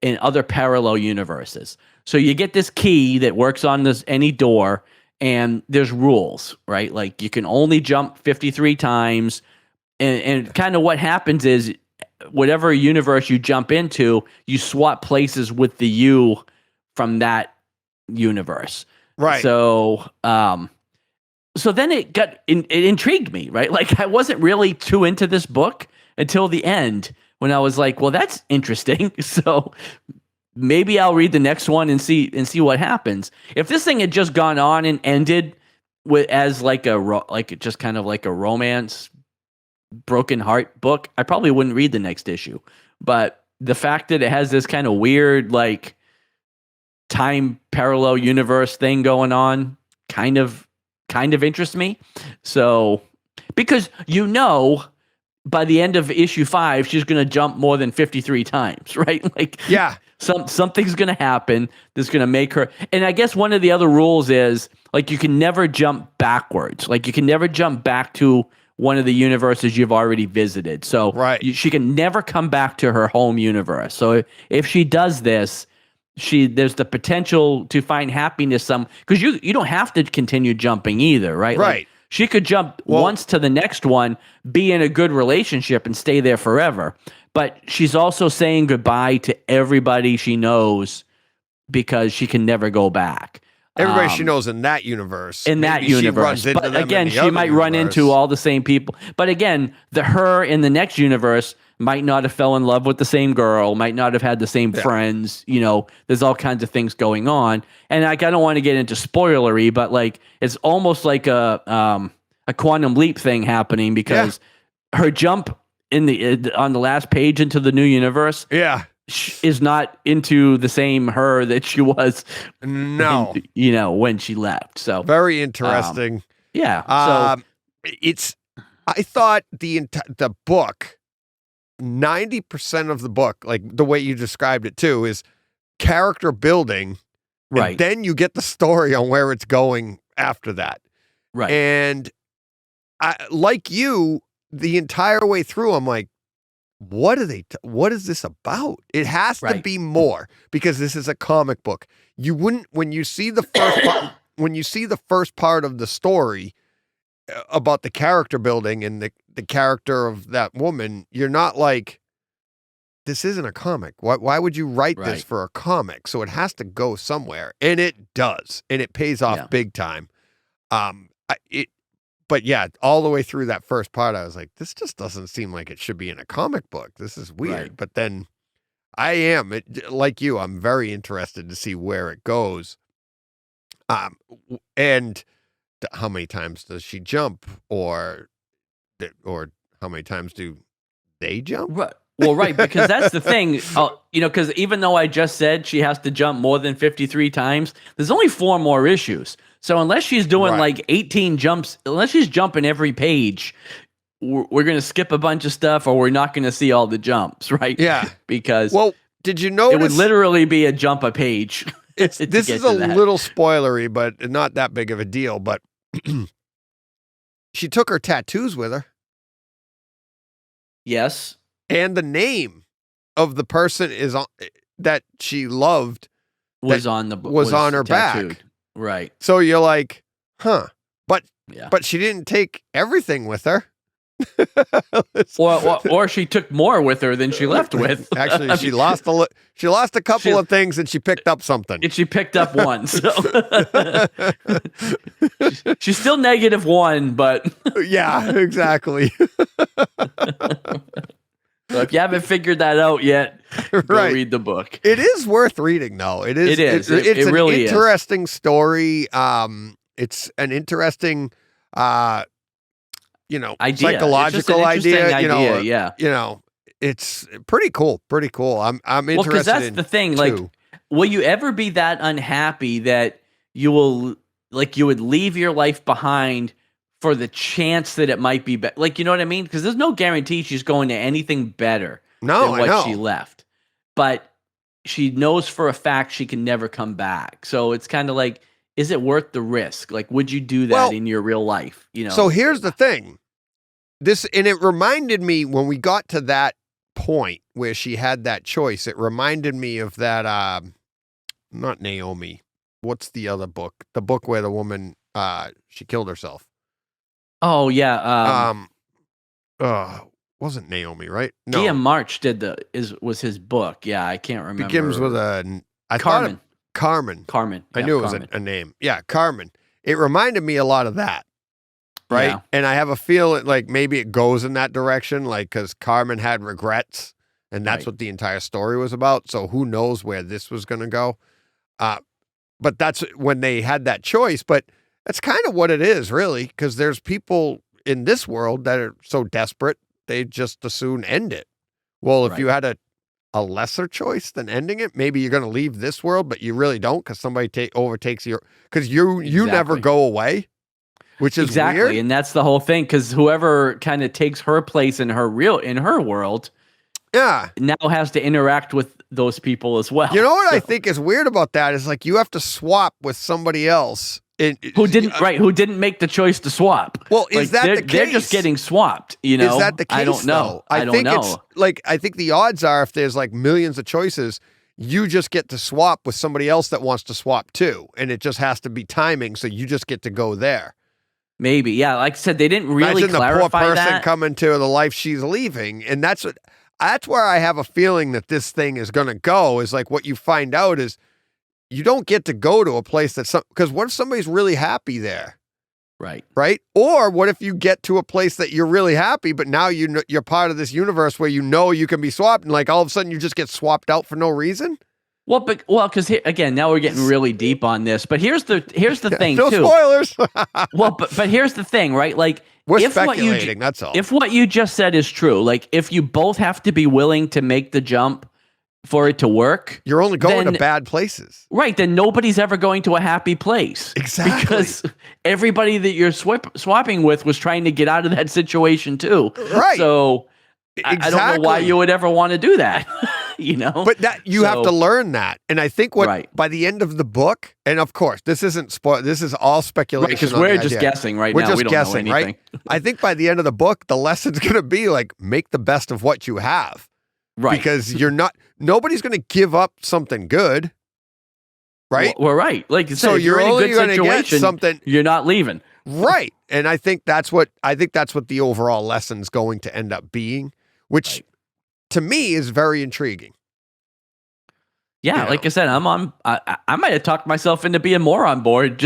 in other parallel universes. So you get this key that works on any door, and there's rules, right? Like you can only jump 53 times. And kind of what happens is whatever universe you jump into, you swap places with the you from that universe. Right. So, so then it intrigued me, right? Like I wasn't really too into this book until the end when I was like, well, that's interesting. So maybe I'll read the next one and see what happens. If this thing had just gone on and ended as just kind of like a romance broken heart book, I probably wouldn't read the next issue. But the fact that it has this kind of weird like time parallel universe thing going on kind of interests me. So because by the end of issue 5 she's going to jump more than 53 times, right? Like something's going to happen that's going to make her. And I guess one of the other rules is like you can never jump backwards. Like you can never jump back to one of the universes you've already visited. So she can never come back to her home universe. So if she does this, there's the potential to find happiness because you don't have to continue jumping either, right? Right. Like, she could jump once to the next one, be in a good relationship, and stay there forever. But she's also saying goodbye to everybody she knows because she can never go back. Everybody she knows in that universe. But again, she might run into all the same people. But again, her in the next universe might not have fell in love with the same girl, might not have had the same friends. There's all kinds of things going on. And like, I don't want to get into spoilery, but like it's almost like a quantum leap thing happening because her jump on the last page into the new universe. Yeah. Is not into the same her that she was when she left. So very interesting. So I thought the book, 90% of the book, like the way you described it too, is character building, right? And then you get the story on where it's going after that, right? And like you, the entire way through, I'm like, what is this about? It has to be more because this is a comic book. You wouldn't, when you see the first part of the story about the character building and the character of that woman, you're not like, this isn't a comic. Why would you write this for a comic? So it has to go somewhere, and it does, and it pays off big time. But yeah, all the way through that first part, I was like, this just doesn't seem like it should be in a comic book. This is weird. Right. But then like you, I'm very interested to see where it goes. And how many times does she jump, or how many times do they jump? Right. Well, right, because that's the thing, because even though I just said she has to jump more than 53 times, there's only 4 more issues. So unless she's doing like 18 jumps, unless she's jumping every page, we're going to skip a bunch of stuff, or we're not going to see all the jumps, right? Yeah. Because did you notice? It would literally be a jump a page. This is a little spoilery, but not that big of a deal. But she took her tattoos with her. Yes. And the name of the person that she loved was on her tattooed. Back. Right. So you're like, huh? But she didn't take everything with her. or she took more with her than she left with. Actually, she lost a couple of things, and she picked up something. And she picked up one. So she's still -1, but yeah, exactly. So if you haven't figured that out yet, go read the book. It is worth reading, though. It is. It's really an interesting story. It's an interesting, idea. Psychological idea. It's pretty cool. Pretty cool. I'm interested. Because that's the thing. Too. Like, will you ever be that unhappy that you would leave your life behind for the chance that it might be better? Like, you know what I mean? Because there's no guarantee she's going to anything better than what she left. But she knows for a fact she can never come back. So it's kind of like, is it worth the risk? Like, would you do that in your real life? So here's the thing. And it reminded me when we got to that point where she had that choice, it reminded me of that, not Naomi. What's the other book? The book where the woman, she killed herself. Oh yeah. Wasn't Naomi, right? No. Guillaume March was his book. Yeah, I can't remember. Begins with Carmen. Carmen. I knew it was a name. Yeah, Carmen. It reminded me a lot of that. Right. Yeah. And I have a feeling like maybe it goes in that direction, like, because Carmen had regrets And that's Right. what the entire story was about. So who knows where this was going to go. But that's when they had that choice. But that's kind of what it is, really, because there's people in this world that are so desperate, they just as soon end it. Well, if you had a lesser choice than ending it, maybe you're going to leave this world, but you really don't because somebody overtakes your, because you never go away, which is weird. And that's the whole thing, because whoever kind of takes her place in her world, now has to interact with those people as well. You know what I think is weird about that is like you have to swap with somebody else. Who didn't make the choice to swap. Well, is that the case? They're just getting swapped, you know? Is that the case? I don't know. I think it's like, I think the odds are if there's like millions of choices, you just get to swap with somebody else that wants to swap too. And it just has to be timing. So you just get to go there. Maybe. Yeah. Like I said, they didn't really Imagine clarify the poor person that. coming to the life she's leaving. And that's where I have a feeling that this thing is going to go, is like what you find out is you don't get to go to a place that's because what if somebody's really happy there? Right. Right. Or what if you get to a place that you're really happy, but now you're part of this universe where you can be swapped, and like all of a sudden you just get swapped out for no reason? Well, because again, now we're getting really deep on this. But here's the thing, no too. Spoilers. Well, but here's the thing, right? Like, we're speculating. That's all. If what you just said is true, like if you both have to be willing to make the jump for it to work, you're only going to bad places. Right. Then nobody's ever going to a happy place. Exactly. Because everybody that you're swapping with was trying to get out of that situation too. Right. So I don't know why you would ever want to do that. You know? But that you have to learn that. And I think by the end of the book, and of course, this isn't this is all speculation. Because we're just guessing right now. We're just we don't guessing, know anything. right? I think by the end of the book, the lesson's going to be like, make the best of what you have. Right. Because nobody's going to give up something good. Right? Well, right. Like you said, so if you're in a good situation, get something, you're not leaving. Right. And I think that's what the overall lesson's going to end up being, which to me is very intriguing. Yeah, like I said, I might have talked myself into being more on board.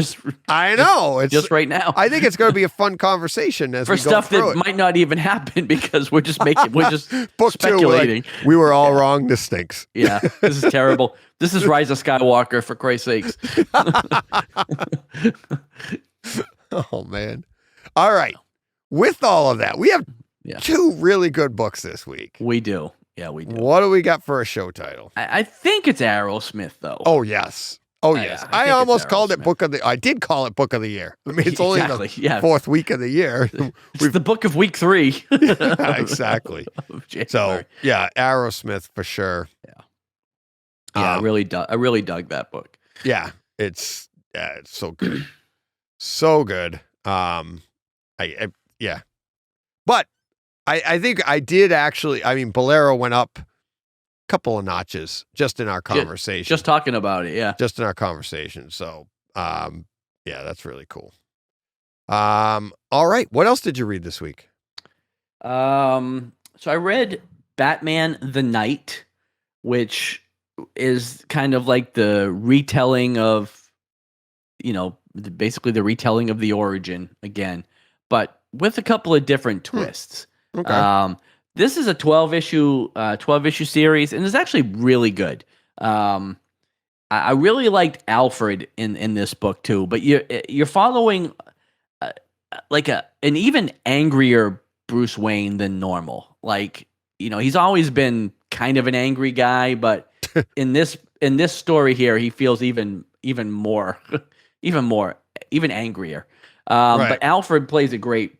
I know it's just right now. I think it's going to be a fun conversation as for we go stuff through that it. might not even happen because we're just book speculating. We were all wrong. This stinks. Yeah, this is terrible. This is Rise of Skywalker, for Christ's sakes. Oh man! All right. With all of that, we have two really good books this week. We do. Yeah, we do. What do we got for a show title? I think it's Arrowsmith, though. Oh, yes. Oh, yes. I almost called it Book of the... I did call it Book of the Year. I mean, it's only the fourth week of the year. It's the book of week 3. Yeah, exactly. So, yeah, Arrowsmith for sure. Yeah. Yeah, I really dug that book. Yeah, it's so good. So good. Yeah. But I think I did actually, I mean, BOLERO went up a couple of notches just in our conversation. Just talking about it, yeah. Just in our conversation. So, yeah, that's really cool. All right. What else did you read this week? So I read Batman the Knight, which is kind of like the retelling of, basically the retelling of the origin again, but with a couple of different twists. Okay. This is a 12 issue series, and it's actually really good. I really liked Alfred in this book too, but you're following an even angrier Bruce Wayne than normal. Like, he's always been kind of an angry guy, but in this story here, he feels even more, even angrier. But Alfred plays a great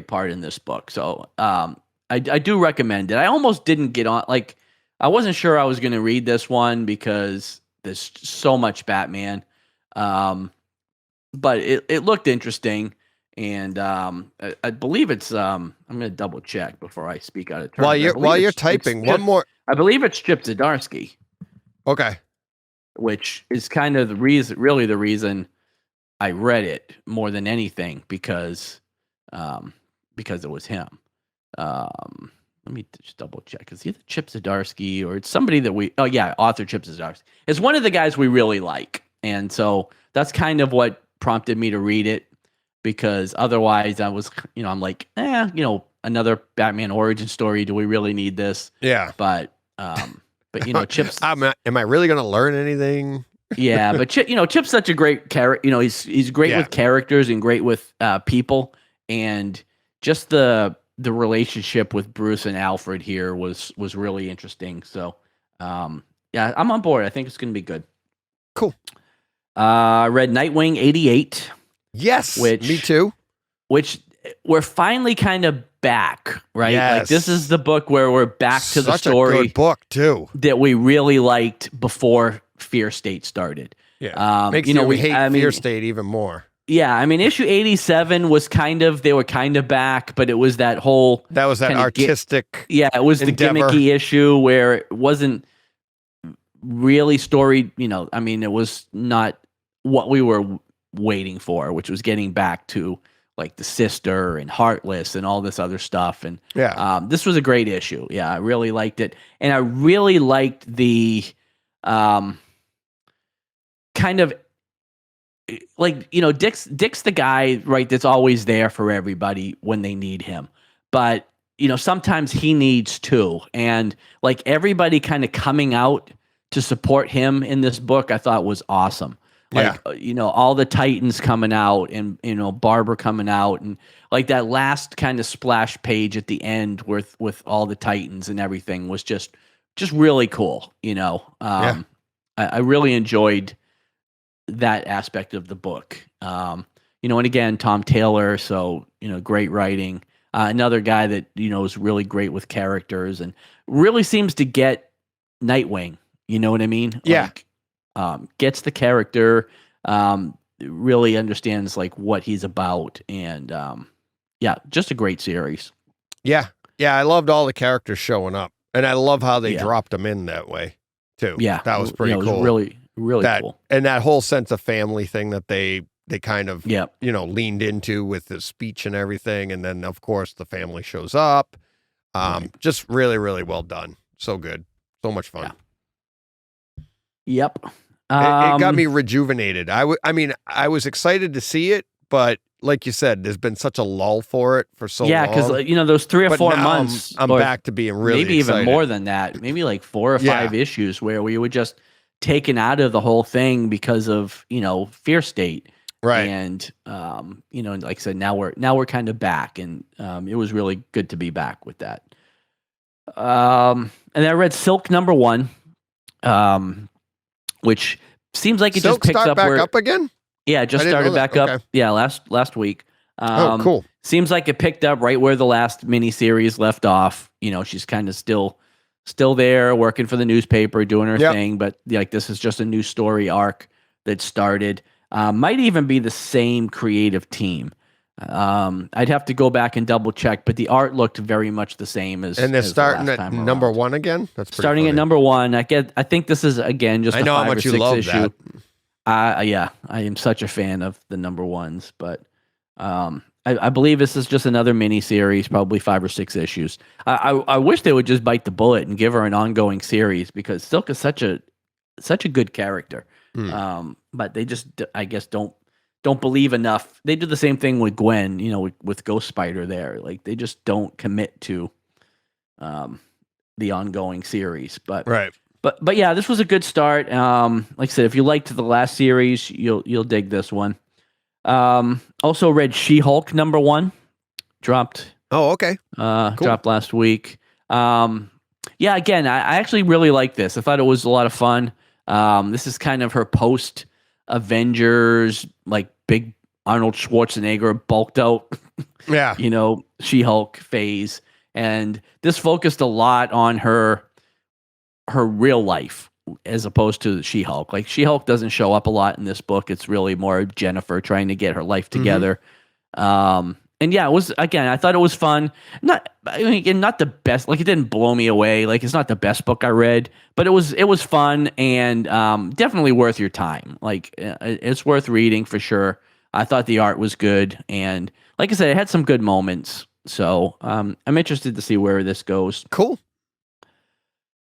part in this book. So I do recommend it. I almost didn't get on, like, I wasn't sure I was going to read this one because there's so much Batman. But it looked interesting. And I believe it's, I'm going to double check before I speak out of turn. While you're typing, one more. I believe it's Chip Zdarsky. Okay. Which is kind of the reason I read it more than anything, because it was him. Let me just double check. Is either Chip Zdarsky or it's somebody that author Chip Zdarsky. It's one of the guys we really like. And so that's kind of what prompted me to read it, because otherwise I was, I'm like, another Batman origin story. Do we really need this? Yeah. But Chip's. Am I really going to learn anything? Yeah, but Chip's such a great character. He's great with characters and great with people, and just the relationship with Bruce and Alfred here was really interesting. So, yeah, I'm on board. I think it's going to be good. Cool. I read Nightwing 88. Yes, me too. Which we're finally kind of back, right? Yes. Like this is the book where we're back to the story. Such a good book too that we really liked before Fear State started. Yeah, makes we hate Fear State even more. Yeah, I mean, issue 87 was they were kind of back, but it was that artistic. It was endeavor. The gimmicky issue where it wasn't really storied. I mean, it was not what we were waiting for, which was getting back to like the Sister and Heartless and all this other stuff. And this was a great issue. Yeah, I really liked it, and I really liked the kind of like Dick's the guy, right, that's always there for everybody when they need him, but sometimes he needs too, and like everybody kind of coming out to support him in this book I thought was awesome. Like all the Titans coming out, and Barbara coming out, and like that last kind of splash page at the end with all the Titans and everything was just really cool. I really enjoyed that aspect of the book. And again, Tom Taylor, so great writing. Another guy that is really great with characters and really seems to get Nightwing. You know what I mean? Yeah. Gets the character, really understands like what he's about, and just a great series. Yeah, I loved all the characters showing up, and I love how they dropped them in that way too. Yeah, that was pretty cool. It was really cool, and that whole sense of family thing that they kind of leaned into with the speech and everything, and then of course the family shows up. Just really, really well done. So good, so much fun. Yep. It got me rejuvenated. I was excited to see it, but like you said, there's been such a lull for it for so long. Yeah, because those 3 or 4 months, I'm back to being really maybe excited. Even more than that. Maybe like 4 or 5 issues where we were just taken out of the whole thing because of Fear State, right? And like I said, now we're kind of back, and it was really good to be back with that. And I read Silk #1. Which seems like it Silk just picks up up again. Yeah, it just started back up. Okay. Yeah, last week. Cool. Seems like it picked up right where the last miniseries left off. She's kind of still there, working for the newspaper, doing her thing. But like this is just a new story arc that started. Might even be the same creative team. I'd have to go back and double check, but the art looked very much the same as. And they're as starting the at #1 again. That's starting funny. at #1. I think this is again just. I know how much you love issue. that. Yeah, I am such a fan of the #1s, but I believe this is just another mini series, probably 5 or 6 issues. I wish they would just bite the bullet and give her an ongoing series because Silk is such a good character. But they just, I guess, don't believe enough. They do the same thing with Gwen, with Ghost Spider there. Like they just don't commit to the ongoing series. But right. But yeah, this was a good start. Like I said, if you liked the last series, you'll dig this one. Also read She-Hulk #1. Dropped. Oh, okay. Cool. Dropped last week. Yeah, again, I actually really like this. I thought it was a lot of fun. This is kind of her post Avengers, like big Arnold Schwarzenegger bulked out, She-Hulk phase. And this focused a lot on her real life as opposed to She-Hulk. Like She-Hulk doesn't show up a lot in this book. It's really more Jennifer trying to get her life together. And yeah, it was, again, I thought it was fun. Not the best, like it didn't blow me away. Like it's not the best book I read, but it was fun and definitely worth your time. Like it's worth reading for sure. I thought the art was good. And like I said, it had some good moments. So I'm interested to see where this goes. Cool.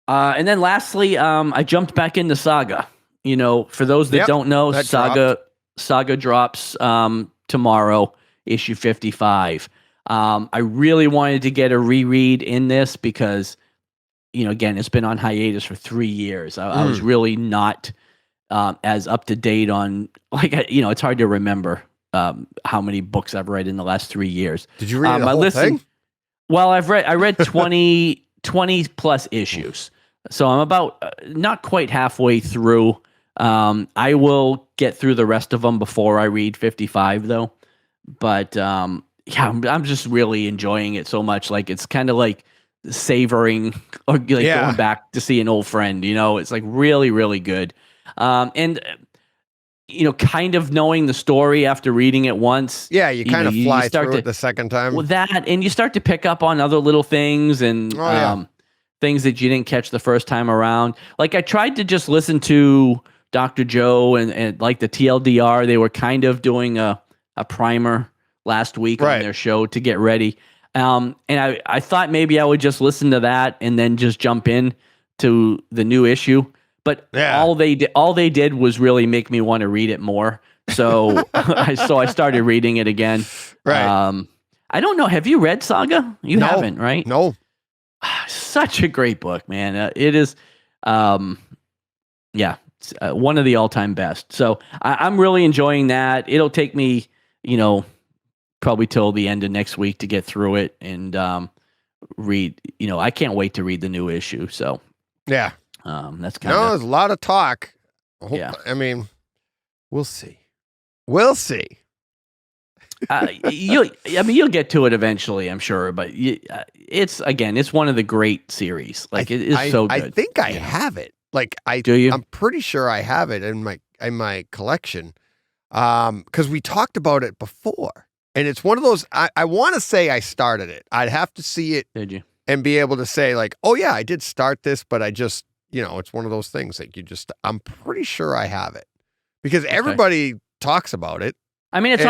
And then lastly, I jumped back into Saga. For those that don't know, Saga drops tomorrow, issue 55. I really wanted to get a reread in this because, again, it's been on hiatus for 3 years. I was really not as up to date on, it's hard to remember how many books I've read in the last 3 years. Did you read the whole thing? Well, I read 20 plus issues. So I'm about not quite halfway through. I will get through the rest of them before I read 55 though. But I'm just really enjoying it so much. Like it's kind of like savoring or going back to see an old friend, it's like really, really good. And kind of knowing the story after reading it once. Yeah, you kind of fly through it the second time. With that, and you start to pick up on other little things and things that you didn't catch the first time around. Like I tried to just listen to Dr. Joe and like the TLDR. They were kind of doing a primer last week on their show to get ready. And I thought maybe I would just listen to that and then just jump in to the new issue. But all they did was really make me want to read it more. So I started reading it again. Right. I don't know. Have you read Saga? You haven't, right? No. Such a great book, man. It is, one of the all-time best. So I'm really enjoying that. It'll take me, probably till the end of next week to get through it and read. I can't wait to read the new issue. So yeah. That's kind of there's a lot of talk. I mean, we'll see. We'll see. You'll get to it eventually, I'm sure. But it's one of the great series. Like it is so good. I think I have it. Like do you? I'm pretty sure I have it in my collection. Because we talked about it before, and it's one of those. I want to say I started it. I'd have to see it. Did you? And be able to say like, oh yeah, I did start this, but I just. It's one of those things like I'm pretty sure I have it because everybody talks about it. I mean, it's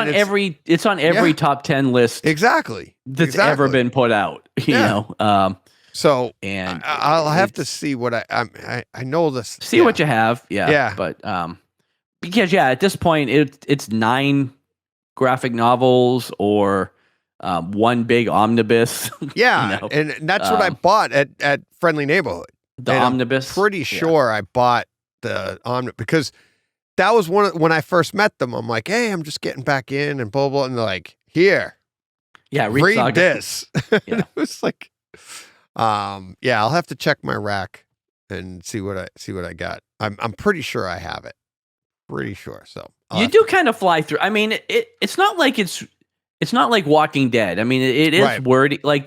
on every top 10 list. Exactly. That's ever been put out, you know? So and I'll have to see what I know this. See what you have. Yeah. Yeah. But, because at this point it's 9 graphic novels or, one big omnibus. Yeah. And that's what I bought at Friendly Neighborhood. The omnibus. I'm pretty sure I bought the omnibus because that was when I first met them. I'm like, hey, I'm just getting back in and blah, blah. And they're like, here. Yeah. Read this. Yeah. It was like, I'll have to check my rack and see what I got. I'm pretty sure I have it. Pretty sure. So you do kind of fly through. I mean, it's not like it's not like Walking Dead. I mean, it is wordy. Like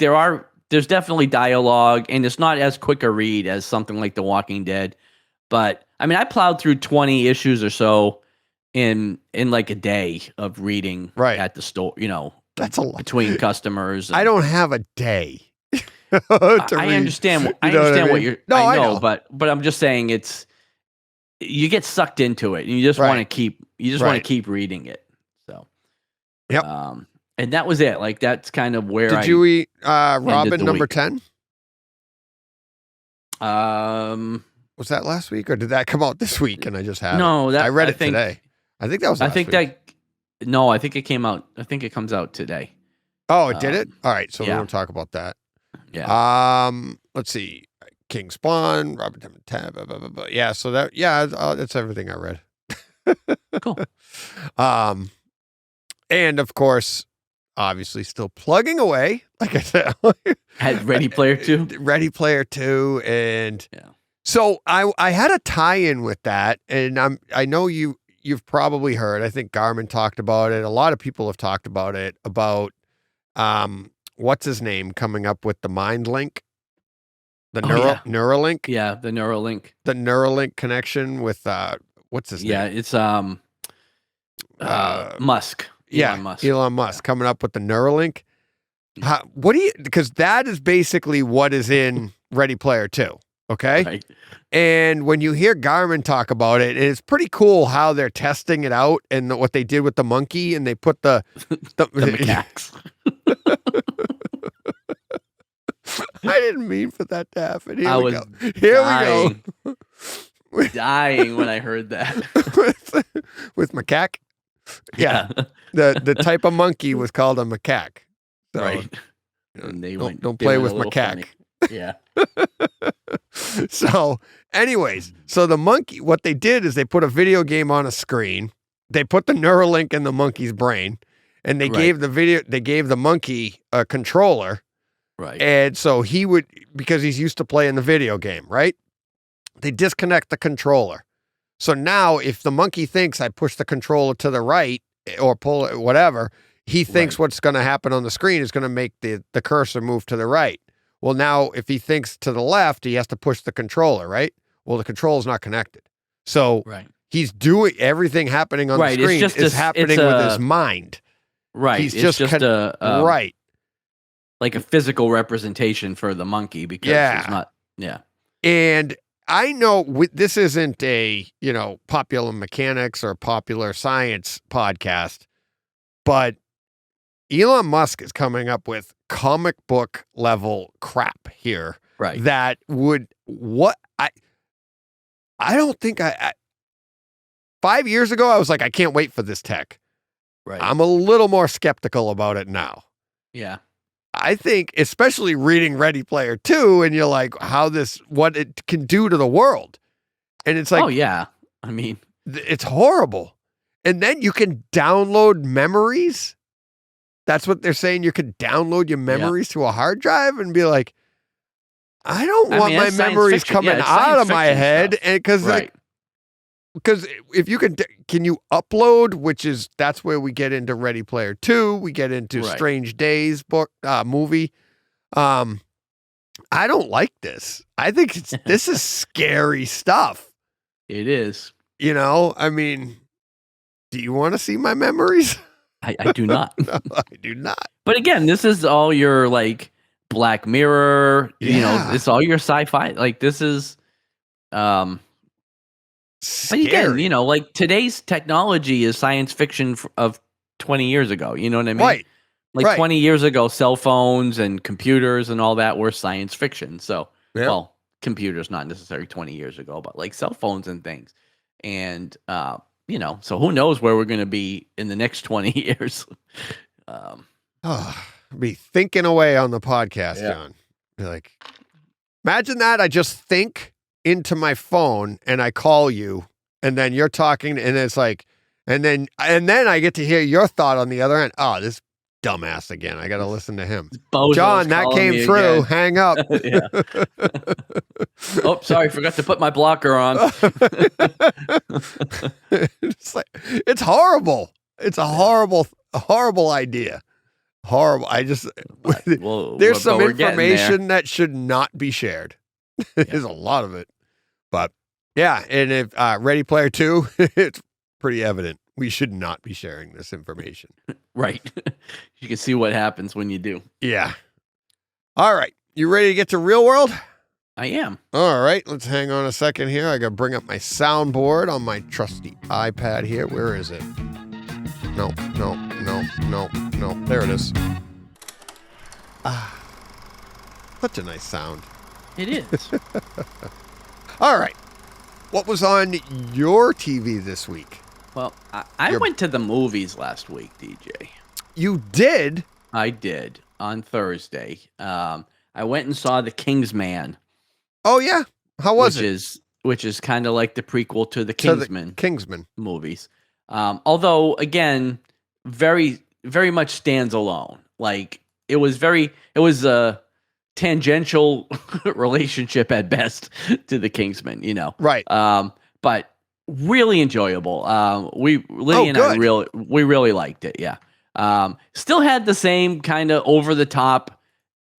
there's definitely dialogue, and it's not as quick a read as something like The Walking Dead. But I mean, I plowed through 20 issues or so in like a day of reading at the store. That's a lot between customers. I don't have a day. I understand. I understand what you're. No, I know, know. but I'm just saying you get sucked into it, and you just want to keep. You just want to keep reading it. So. Yep. And that was it. Like that's kind of where Did you eat Robin number 10? Was that last week or did that come out this week? And I just had no. I read it today. I think that was. I think it came out. I think it comes out today. Oh, it did it. All right, so we won't talk about that. Yeah. Let's see. King Spawn, Robin 10. Blah, blah, blah, blah. Yeah. So that's everything I read. Cool. And of course. Obviously, still plugging away. Like I said, had Ready Player 2, Ready Player 2, and so I had a tie-in with that, and I know you've probably heard. I think Garmin talked about it. A lot of people have talked about it. About what's his name coming up with the Mind Link, the Neuralink. Yeah, the Neuralink. The Neuralink connection with what's his name? Yeah, it's Musk. Elon Musk coming up with the Neuralink. Because that is basically what is in Ready Player 2. Okay. Right. And when you hear Garmin talk about it, it's pretty cool how they're testing it out and what they did with the monkey and they put the macaques. I didn't mean for that to happen. Here I we was go. Here we go. Dying when I heard that. with macaque. Yeah. The type of monkey was called a macaque. So, right. And they don't play with macaque. Yeah. So, anyways, so the monkey, what they did is they put a video game on a screen. They put the Neuralink in the monkey's brain, and they gave the monkey a controller. Right. And so he would, because he's used to playing the video game, right? They disconnect the controller. So now if the monkey thinks I push the controller to the right or pull it, whatever, he thinks what's going to happen on the screen is going to make the cursor move to the right. Well, now if he thinks to the left, he has to push the controller, right? Well, the controller's not connected. So he's doing everything happening on the screen is happening with his mind. Right. He's just right. Like a physical representation for the monkey because it's not. Yeah. And I know this isn't a, popular mechanics or popular science podcast, but Elon Musk is coming up with comic book level crap here. Right. That would, I don't think 5 years ago, I was like, I can't wait for this tech. Right. I'm a little more skeptical about it now. Yeah. I think, especially reading Ready Player 2, and you're like, what it can do to the world. And it's like, oh, yeah. I mean, it's horrible. And then you can download memories. That's what they're saying. You could download your memories to a hard drive and be like, I don't want my memories coming out of my head. And because if you can you upload, that's where we get into Ready Player 2, we get into Strange Days movie. I don't like this. I think this is scary stuff. It is. I mean, do you want to see my memories? I do not. No, I do not. But again, this is all your like Black Mirror, it's all your sci-fi. Like this is scary. But again, like today's technology is science fiction of 20 years ago. You know what I mean? Right. Like 20 years ago, cell phones and computers and all that were science fiction. So, well, computers not necessarily 20 years ago, but like cell phones and things. And, so who knows where we're going to be in the next 20 years. Be thinking away on the podcast, John. Be like, imagine that. I just think into my phone and I call you and then you're talking and it's like, and then I get to hear your thought on the other end. Oh, this dumbass again. I got to listen to him. John, that came through. Again. Hang up. Oh, sorry. Forgot to put my blocker on. It's horrible. It's a horrible idea. Horrible. There's some information that should not be shared. There's a lot of it. But yeah, and if Ready Player 2, it's pretty evident we should not be sharing this information. Right. You can see what happens when you do. Yeah. All right. You ready to get to real world? I am. All right. Let's hang on a second here. I got to bring up my soundboard on my trusty iPad here. Where is it? No. There it is. Such a nice sound. It is. All right. What was on your TV this week? Well, I went to the movies last week, DJ. You did? I did on Thursday. I went and saw The Kingsman. Oh, yeah. How was it? Which is kind of like the prequel to the Kingsman. Movies. Although, again, very, very much stands alone. Like, it was a tangential relationship at best to the Kingsman, Right. But really enjoyable. Lydia and I really liked it. Yeah. Still had the same kind of over the top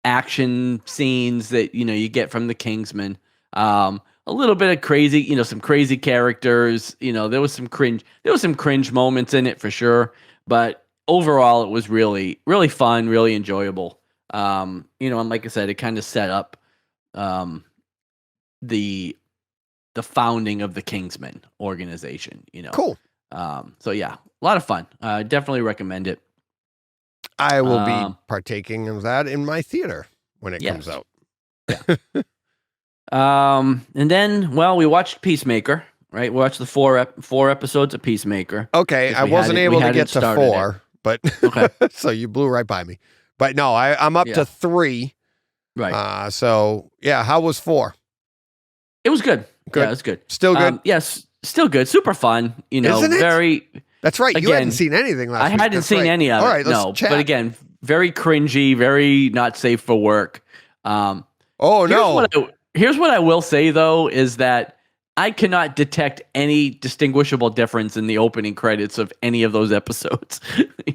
action scenes that, you get from the Kingsman. A little bit of crazy, some crazy characters, there was some cringe moments in it for sure. But overall it was really, really fun, really enjoyable. And like I said, it kind of set up the founding of the Kingsman organization, Cool. So yeah, a lot of fun. Definitely recommend it. I will be partaking of that in my theater when it comes out. Yeah. And then, we watched Peacemaker, right? We watched the four episodes of Peacemaker. Okay. I wasn't able to get to 4, but so you blew right by me. But no, I'm up to 3. Right. So yeah, how was 4? It was good. Good. Yeah, it was good. Still good. Yes, still good. Super fun. You know, Isn't it? very. That's right. You Again, hadn't seen anything last week. I hadn't seen any of it. All right, let's no, chat. but again, very cringy, very not safe for work. Here's what I will say though is that I cannot detect any distinguishable difference in the opening credits of any of those episodes.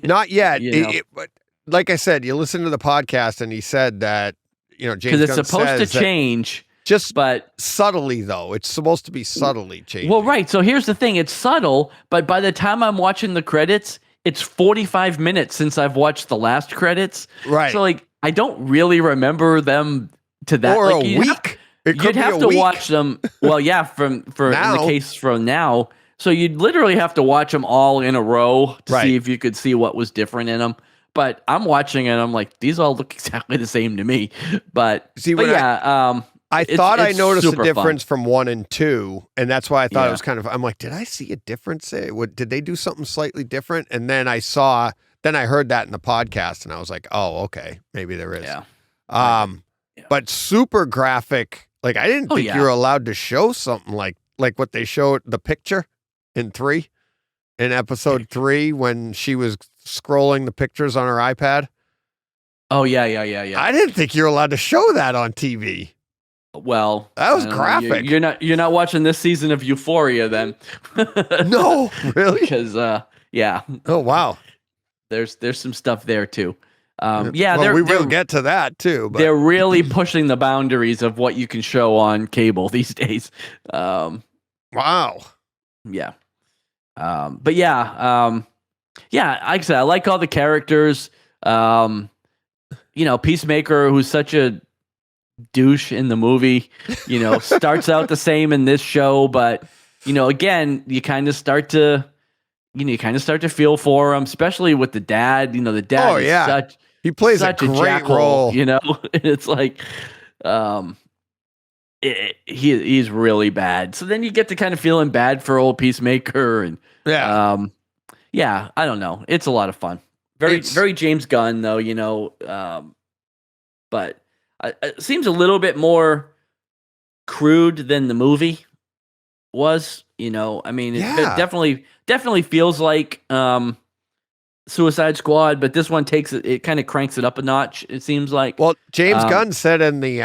Not yet. You know? But like I said, you listen to the podcast and he said that, James Because it's Gunn supposed to says change. but subtly though. It's supposed to be subtly changing. Well, right. So here's the thing. It's subtle, but by the time I'm watching the credits, it's 45 minutes since I've watched the last credits. Right. So like, I don't really remember them to that. Or like, a week. You'd have to watch them. Well, yeah, for in the case from now. So you'd literally have to watch them all in a row to see if you could see what was different in them. But I'm watching and I'm like, these all look exactly the same to me. But I thought I noticed a difference fun. from 1 and 2, and that's why I thought it was kind of. I'm like, did I see a difference? Did they do something slightly different? And then I heard that in the podcast, and I was like, oh, okay, maybe there is. Yeah. But super graphic. Like I didn't think you were allowed to show something like what they showed the picture in episode 3 when she was scrolling the pictures on her iPad. Oh yeah. I didn't think you're allowed to show that on TV. Well, that was graphic. You're not watching this season of Euphoria then. No, really? Because Oh wow. There's some stuff there too. We will get to that too. But. They're really pushing the boundaries of what you can show on cable these days. Wow. Yeah. But like I said, I like all the characters. Peacemaker, who's such a douche in the movie, starts out the same in this show, but again, you kind of start to feel for him, especially with the dad. The dad he plays such a great role. It's like he's really bad. So then you get to kind of feeling bad for old Peacemaker, and I don't know. It's a lot of fun. Very James Gunn though, but it seems a little bit more crude than the movie was. It definitely feels like Suicide Squad, but this one it kind of cranks it up a notch. It seems like. Well, James Gunn said in the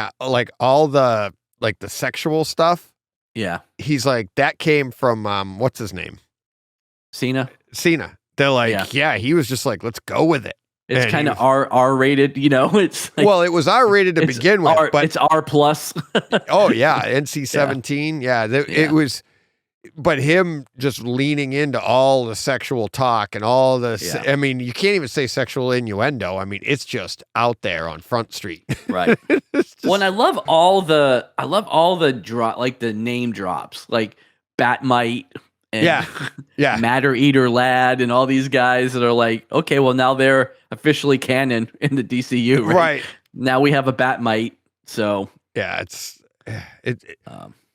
all the the sexual stuff. Yeah, he's like that came from what's his name? Cena. They're like, he was just like, let's go with it. It's kind of R rated, It's like, well, it was R rated to begin with, but it's R plus. Oh yeah, NC-17. Yeah, it was. But him just leaning into all the sexual talk and all the, I mean, you can't even say sexual innuendo. I mean, it's just out there on Front Street. Right. Well, and I love all the the name drops, like Batmite and Matter Eater Lad and all these guys that are like, okay, well now they're officially canon in the DCU, right? Right. Now we have a Batmite, so yeah,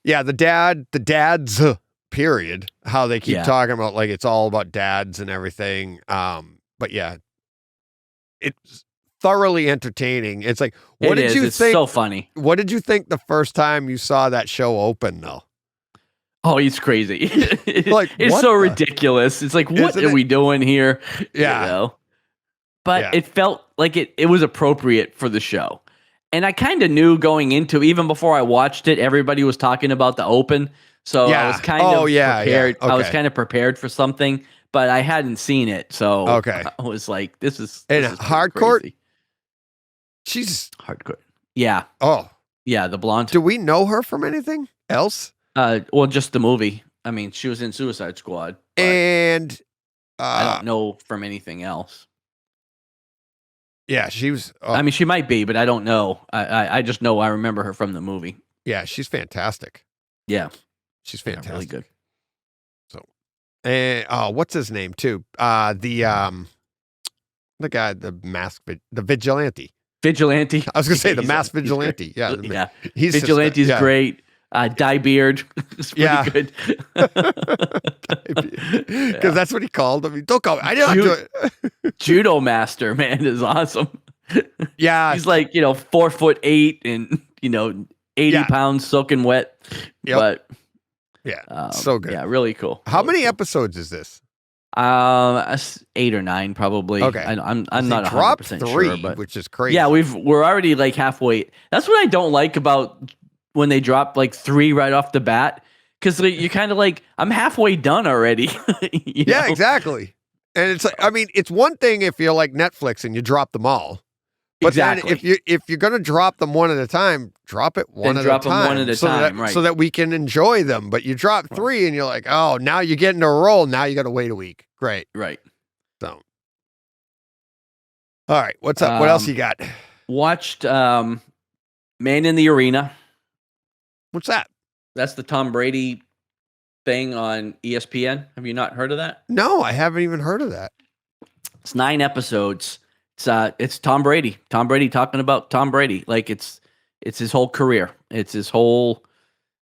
the dads. Period. How they keep talking about like it's all about dads and everything. But yeah, it's thoroughly entertaining. It's like, what did you think? It's so funny. What did you think the first time you saw that show open though? Oh, he's crazy. Like it's so ridiculous. It's like, what are we doing here? Yeah. But it felt like it was appropriate for the show. And I kind of knew going into, even before I watched it, everybody was talking about the open. So I was kind of prepared. Okay. I was kind of prepared for something, but I hadn't seen it. So I was like, this is hardcore. Crazy. She's hardcore. Yeah. Oh. Yeah, the blonde. Do we know her from anything else? Well, just the movie. I mean, she was in Suicide Squad. And I don't know from anything else. Yeah, she was. I mean, she might be, but I don't know. I just know I remember her from the movie. Yeah, she's fantastic. Yeah. She's fantastic. Really good. So, and what's his name too? The guy, the vigilante. Vigilante. I was gonna say the masked vigilante. Yeah, yeah. He's Vigilante's great. Dye Beard. It's pretty good. Because that's what he called him. Don't call me. I didn't do it. Judo Master, man, is awesome. Yeah. He's like, 4'8" and 80 pounds soaking wet. Yep. But so good. Yeah, really cool. How really many cool. episodes is this? 8 or 9 probably. Okay. I'm not 100% 3, sure, but which is crazy. yeah, we're already like halfway. That's what I don't like about when they drop like 3 right off the bat, because you're kind of like, I'm halfway done already. Yeah, exactly. And it's like, I mean, it's one thing if you're like Netflix and you drop them all. But exactly. then if you're gonna drop them one at a time, drop it one at a time. Right. So that we can enjoy them. But you drop 3 and you're like, oh, now you're getting a roll. Now you got to wait a week. Great. Right. So, all right. What's up? What else you got? Watched Man in the Arena. What's that? That's the Tom Brady thing on ESPN. Have you not heard of that? No, I haven't even heard of that. It's 9 episodes. It's Tom Brady. Tom Brady talking about Tom Brady. Like it's his whole career. It's his whole.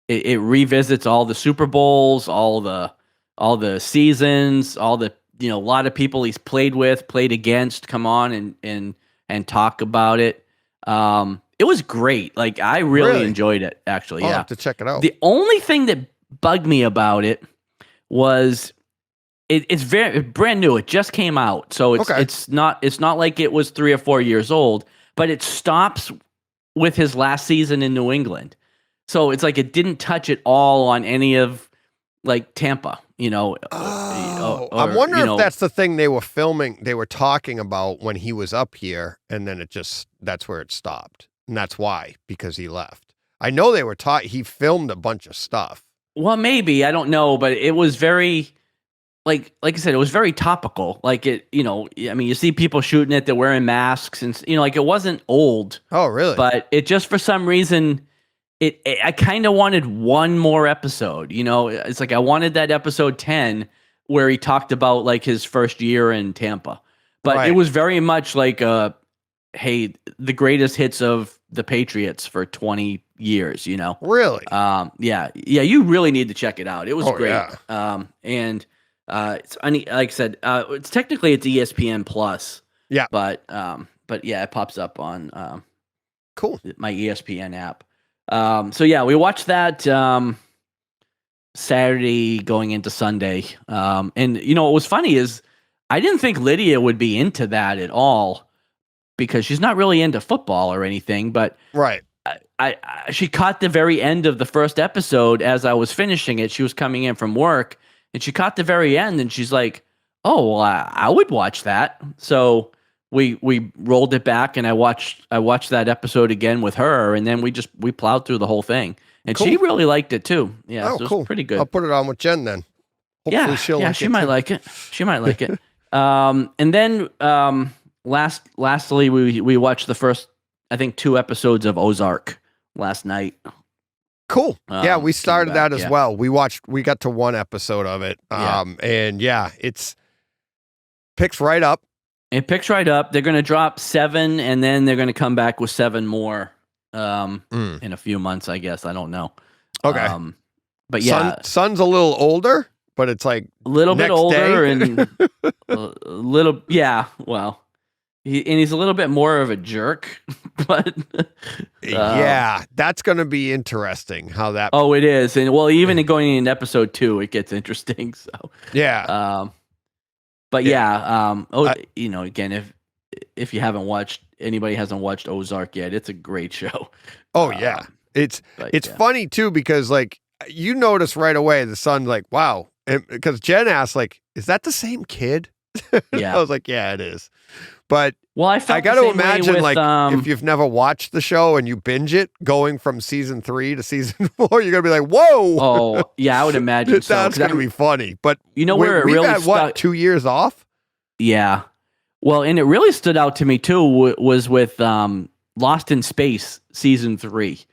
It revisits all the Super Bowls, all the seasons, all the a lot of people he's played against. Come on and talk about it. It was great. Like I really enjoyed it. Actually, I'll have to check it out. The only thing that bugged me about it was. It's very brand new. It just came out, so it's not like it was 3 or 4 years old. But it stops with his last season in New England, so it's like it didn't touch at all on any of like Tampa. I'm wondering if that's the thing they were filming. They were talking about when he was up here, and then that's where it stopped, and that's why, because he left. I know they were he filmed a bunch of stuff. Well, maybe I don't know, but it was very. Like I said, it was very topical. Like I mean, you see people shooting it, they're wearing masks, and like it wasn't old. Oh, really? But it just for some reason, I kind of wanted one more episode. It's like I wanted that episode 10 where he talked about like his first year in Tampa. But it was very much like, hey, the greatest hits of the Patriots for 20 years. Really? Yeah. You really need to check it out. It was great. Yeah. And. Like I said, it's ESPN Plus. Yeah. But yeah, it pops up on cool my ESPN app. So yeah, we watched that Saturday going into Sunday. And what was funny is I didn't think Lydia would be into that at all because she's not really into football or anything. But she caught the very end of the first episode as I was finishing it. She was coming in from work. And she caught the very end, and she's like, "Oh, well, I would watch that." So we rolled it back, and I watched that episode again with her, and then we plowed through the whole thing, and she really liked it too. Yeah, so it was pretty good. I'll put it on with Jen then. Hopefully she might like it. She might like it. And then lastly, we watched the first, I think, 2 episodes of Ozark last night. Cool. Yeah, we started that as well. We got to 1 episode of it. And yeah, it's picks right up. It picks right up. They're going to drop 7 and then they're going to come back with 7 more in a few months, I guess. I don't know. Okay. But yeah. Son's a little older, but it's like a little bit older day. And a little, well, he's a little bit more of a jerk, but yeah, that's going to be interesting how that. Oh, it is. And well, even going in episode 2, it gets interesting. So yeah. But again, if you haven't watched, anybody hasn't watched Ozark yet, it's a great show. Oh yeah. It's funny too, because like you notice right away, the son's like, wow. Because Jen asked like, is that the same kid? Yeah. I was like, yeah, it is. But I got to imagine, like, if you've never watched the show and you binge it, going from season 3 to season 4, you're gonna be like, "Whoa!" Oh, yeah, I would imagine so. That's gonna be funny. But where it really had 2 years off? Yeah. Well, and it really stood out to me too was with Lost in Space season 3.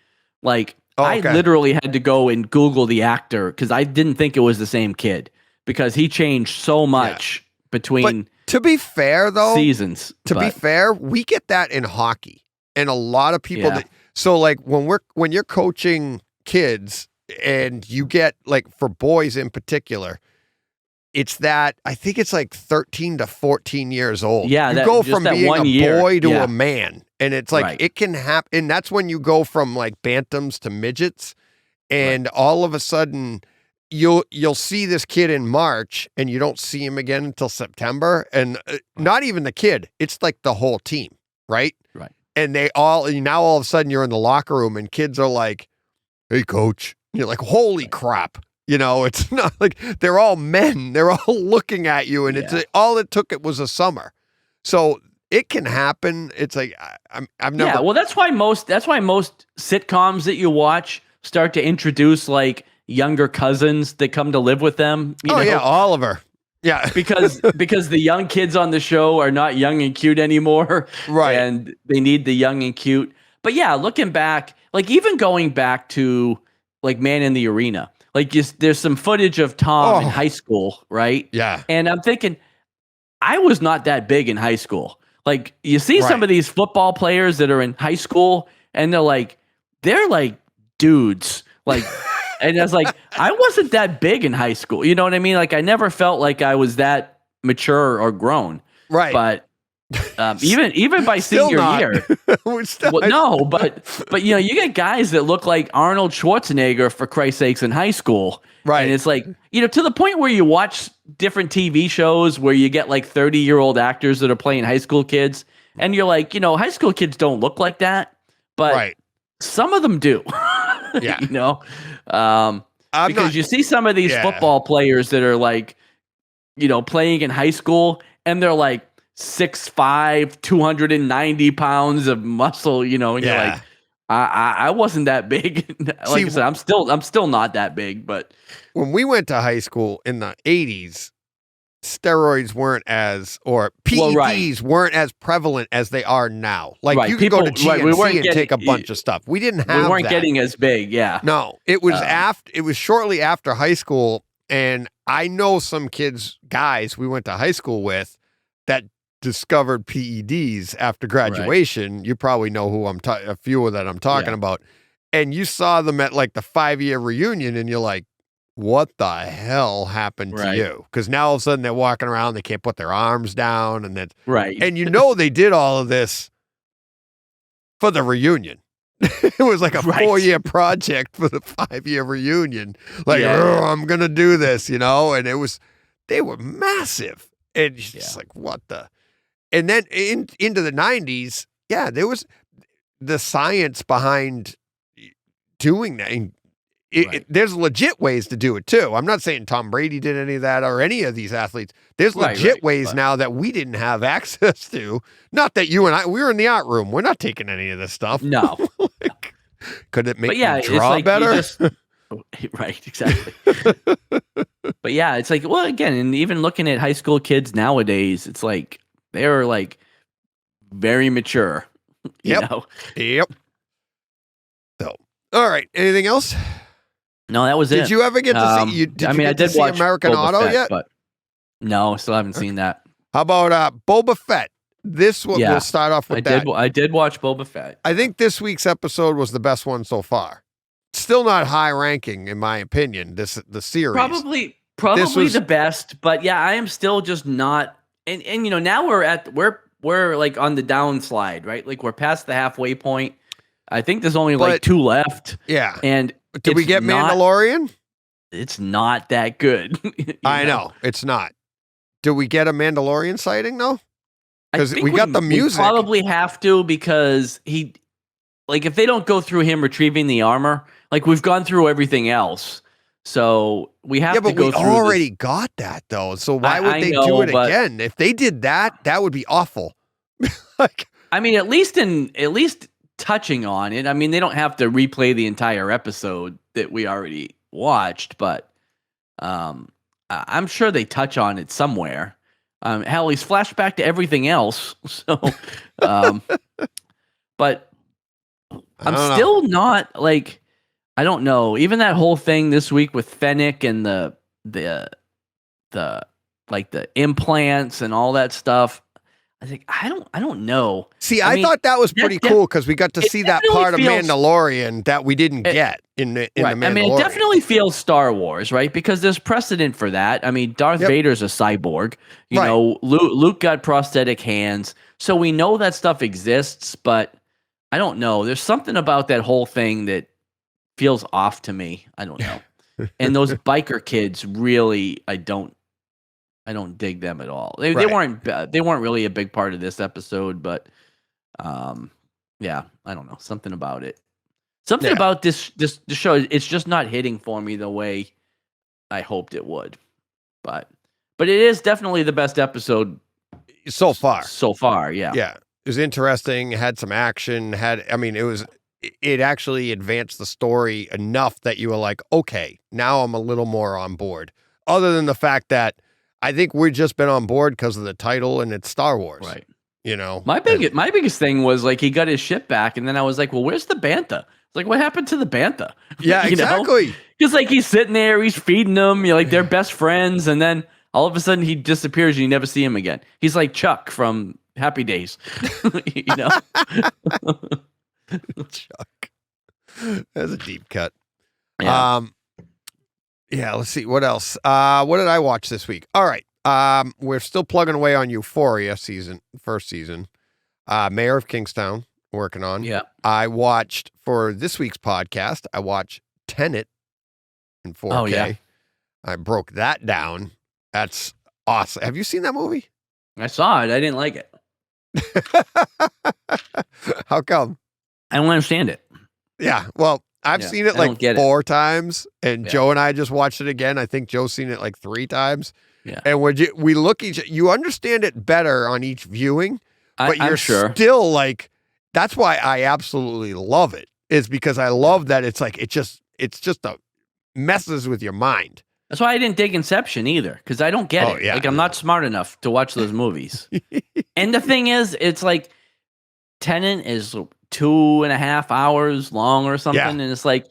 Like, I literally had to go and Google the actor because I didn't think it was the same kid because he changed so much between. To be fair, though, seasons. Be fair, we get that in hockey, and a lot of people. So, like when you're coaching kids, and you get like for boys in particular, it's that I think it's like 13 to 14 years old. Yeah, you that, go just from that being 1 a year. boy to Yeah. a man, and it's like Right. it can happen. And that's when you go from like bantams to midgets, and all of a sudden you'll see this kid in March, and you don't see him again until September, and not even the kid. It's like the whole team, right? Right. And now all of a sudden you're in the locker room, and kids are like, "Hey, coach," you're like, "Holy crap." You know, it's not like they're all men. They're all looking at you, and it's all it took. It was a summer, so it can happen. It's like I've never. Yeah, well, that's why most sitcoms that you watch start to introduce like younger cousins that come to live with them. You know? Yeah, Oliver. Yeah, because the young kids on the show are not young and cute anymore, right? And they need the young and cute. But yeah, looking back, like even going back to like Man in the Arena. Like there's some footage of Tom in high school, right? Yeah. And I'm thinking, I was not that big in high school. Like you see some of these football players that are in high school, and they're like dudes. Like, and I was like, I wasn't that big in high school. You know what I mean? Like I never felt like I was that mature or grown. Right. But even by senior year, no, but you know, you get guys that look like Arnold Schwarzenegger, for Christ's sakes, in high school, right? And it's like, you know, to the point where you watch different TV shows where you get like 30-year-old actors that are playing high school kids, and you're like, you know, high school kids don't look like that, but some of them do. Yeah, you know, because you see some of these football players that are like, you know, playing in high school, and they're like 6'5", 290 pounds of muscle, you know, and you're like, I wasn't that big. Like I said, I'm still not that big. But when we went to high school in the 80s, steroids weren't or PEDs weren't as prevalent as they are now. Like you could go to GNC and take a bunch of stuff. We didn't have. We weren't getting as big. Yeah. No, it was It was shortly after high school, and I know some guys we went to high school with that discovered PEDs after graduation. Right. You probably know who a few that I'm talking about. And you saw them at like the 5-year reunion, and you're like, what the hell happened to you? Because now all of a sudden they're walking around, they can't put their arms down, and that and you know they did all of this for the reunion. It was like a 4-year project for the 5-year reunion. Like, I'm gonna do this, you know, and they were massive. And it's just like, what the? And then into the 90s, there was the science behind doing that. And there's legit ways to do it too. I'm not saying Tom Brady did any of that or any of these athletes. There's legit ways now that we didn't have access to. Not that you and I, we were in the art room. We're not taking any of this stuff. No. Could it make you draw better? Right, exactly. But yeah, it's like, well, again, and even looking at high school kids nowadays, it's like they're like very mature. You know? Yep. So, all right. Anything else? No, that was it. Did you ever get to see? I did watch American Auto Fett, yet? But no, still haven't seen that. How about Boba Fett? This one we'll start off with that. I did watch Boba Fett. I think this week's episode was the best one so far. Still not high ranking in my opinion. The series probably the best, but yeah, I am still just not. And you know, now we're like on the downslide, right? Like we're past the halfway point. I think there's only like 2 left. Yeah. And did we get Mandalorian? It's not that good. I know it's not. Do we get a Mandalorian sighting though? Because we got the music. We probably have to, because if they don't go through him retrieving the armor, like we've gone through everything else. So we have to go through. Yeah, but we already got that though. So why would they do it again? If they did that, that would be awful. I mean, at least touching on it. I mean, they don't have to replay the entire episode that we already watched, but I'm sure they touch on it somewhere. Hell, he's flashed back to everything else. So, but I'm still not like, I don't know. Even that whole thing this week with Fennec and the implants and all that stuff. I think I don't know. See, I mean, thought that was pretty cool because we got to see that part of feels, Mandalorian that we didn't get in the Mandalorian. I mean, it definitely feels Star Wars, right? Because there's precedent for that. I mean, Darth Vader's a cyborg. You know, Luke got prosthetic hands, so we know that stuff exists. But I don't know. There's something about that whole thing that feels off to me. I don't know. And those biker kids, really, I don't dig them at all. They weren't really a big part of this episode, but yeah, I don't know, something about it. Something about this show, it's just not hitting for me the way I hoped it would. But it is definitely the best episode so far. So far, yeah. Yeah. It was interesting, had some action, it actually advanced the story enough that you were like, okay, now I'm a little more on board. Other than the fact that I think we've just been on board because of the title and it's Star Wars. Right. You know? My biggest thing was like he got his ship back and then I was like, well, where's the Bantha? Like, what happened to the Bantha? Yeah, exactly. Because like he's sitting there, he's feeding them, like they're best friends, and then all of a sudden he disappears and you never see him again. He's like Chuck from Happy Days. You know? Chuck. That's a deep cut. Yeah. Yeah, let's see. What else? What did I watch this week? All right. We're still plugging away on Euphoria first season. Mayor of Kingstown, working on. Yeah. I watched, for this week's podcast, I watched Tenet in 4K. Oh, yeah. I broke that down. That's awesome. Have you seen that movie? I saw it. I didn't like it. How come? I don't understand it. Yeah. Well, I've seen it like 4 times, and Joe and I just watched it again. I think Joe's seen it like 3 times. Yeah. And we look you understand it better on each viewing, but you're sure. still like, that's why I absolutely love it, is because I love that it's like, it's just messes with your mind. That's why I didn't dig Inception either, because I don't get it. Yeah. Like, I'm not smart enough to watch those movies. And the thing is, it's like Tenet is 2.5 hours long or something, and it's like,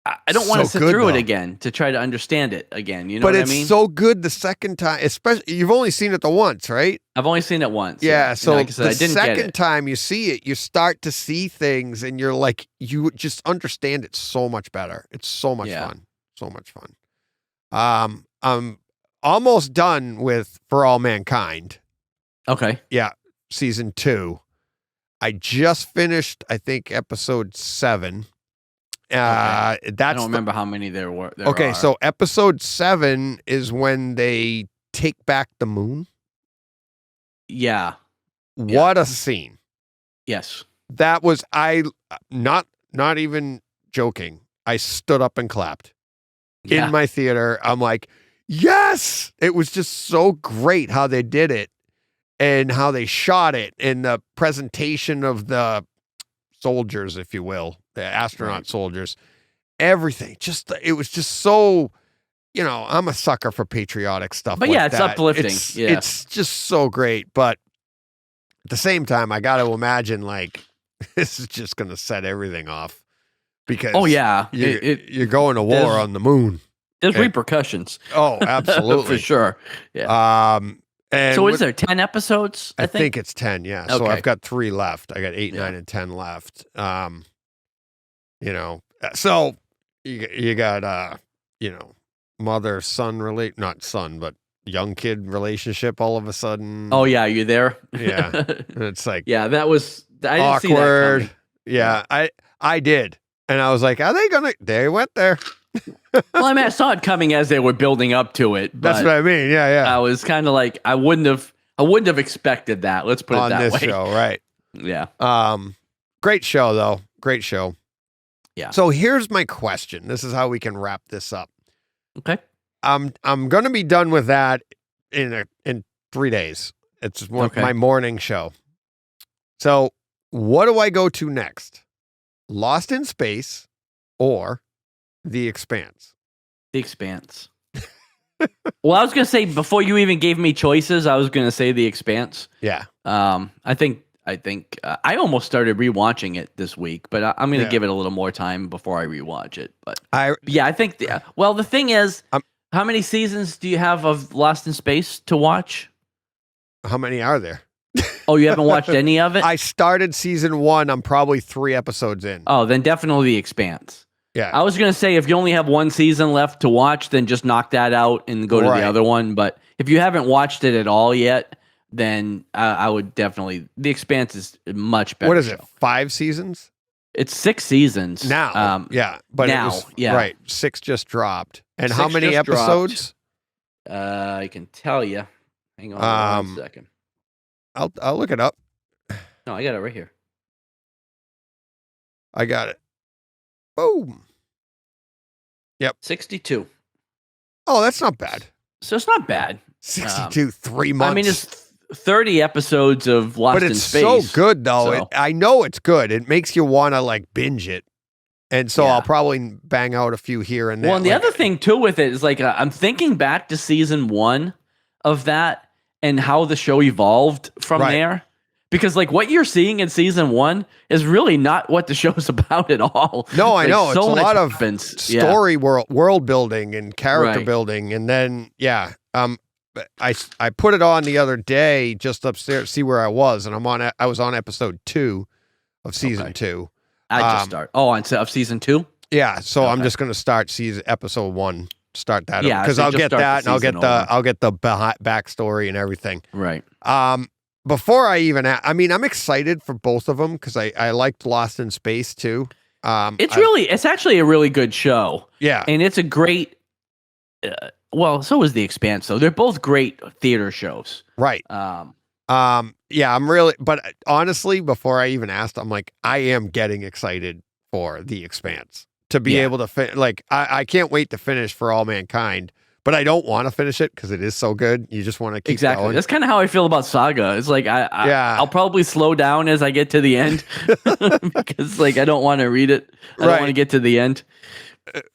I don't want to sit through it again to try to understand it again. You know what I mean? But it's so good the second time, especially, you've only seen it the once, right? I've only seen it once. Yeah, so like I said, the I didn't second time you see it, you start to see things, and you're like, you just understand it so much better. It's so much fun. So much fun. I'm almost done with For All Mankind. Okay. Yeah, season 2. I just finished, I think, episode 7. I don't remember how many there were. Okay, so episode 7 is when they take back the moon. Yeah. What a scene. Yes. That was, not even joking. I stood up and clapped in my theater. I'm like, yes! It was just so great how they did it and how they shot it, and the presentation of the soldiers, if you will, the astronaut soldiers, everything. It was just so, I'm a sucker for patriotic stuff. But like it's that. uplifting. It's just so great. But at the same time, I got to imagine like this is just going to set everything off, because you're going to war on the moon. There's repercussions. Oh, absolutely. For sure. Yeah. And so is there 10 episodes? I think it's 10. Yeah. Okay. So I've got 3 left. I got 8, 9, and 10 left. So you got, mother son not son, but young kid relationship all of a sudden. Oh yeah. You there? Yeah. And it's like, that was I didn't awkward. See that coming. Yeah. I did. And I was like, they went there. Well, I mean, I saw it coming as they were building up to it. But that's what I mean. Yeah. I was kind of like, I wouldn't have expected that. Let's put it that way. On this show, right? Yeah. Great show though. Great show. Yeah. So here's my question. This is how we can wrap this up. Okay. I'm going to be done with that in 3 days. It's my morning show. So what do I go to next? Lost in Space or The Expanse? The Expanse. Well, I was going to say, before you even gave me choices, I was going to say The Expanse. Yeah. I think I almost started rewatching it this week, but I'm going to give it a little more time before I rewatch it. But I think the thing is, how many seasons do you have of Lost in Space to watch? How many are there? Oh, you haven't watched any of it? I started season 1. I'm probably 3 episodes in. Oh, then definitely The Expanse. Yeah. I was going to say, if you only have one season left to watch, then just knock that out and go to the other one. But if you haven't watched it at all yet, then I would definitely... The Expanse is a much better. What is it? 5 seasons? It's 6 seasons. Now. But now, right. 6 just dropped. And how many episodes? I can tell you. Hang on 1 second. I'll look it up. No, I got it right here. I got it. Boom. Yep. 62. Oh, that's not bad. So it's not bad. 62, 3 months. I mean, it's 30 episodes of Lost in Space. But it's so good, though. So. I know it's good. It makes you want to, like, binge it. And so I'll probably bang out a few here and there. Well, and the other thing, too, with it is, like, I'm thinking back to season 1 of that and how the show evolved from there. Because, like, what you're seeing in season 1 is really not what the show's about at all. No, I know. So it's a lot of story world building and character building. And then, I put it on the other day just upstairs, see where I was. And I was on episode 2 of season 2. I just start. Oh, of season 2? Yeah. So I'm just going to start episode 1. Start that. Yeah. Because I'll get that and I'll get the backstory and everything. Right. Before I even, I'm excited for both of them because I liked Lost in Space too. It's actually a really good show. Yeah. And it's a great, so is The Expanse though. They're both great theater shows. Right. I'm really, but honestly, before I even asked, I'm like, I am getting excited for The Expanse to be able to I can't wait to finish For All Mankind. But I don't want to finish it because it is so good. You just want to keep going. That's kind of how I feel about Saga. It's like I'll probably slow down as I get to the end because like I don't want to read it. I don't want to get to the end.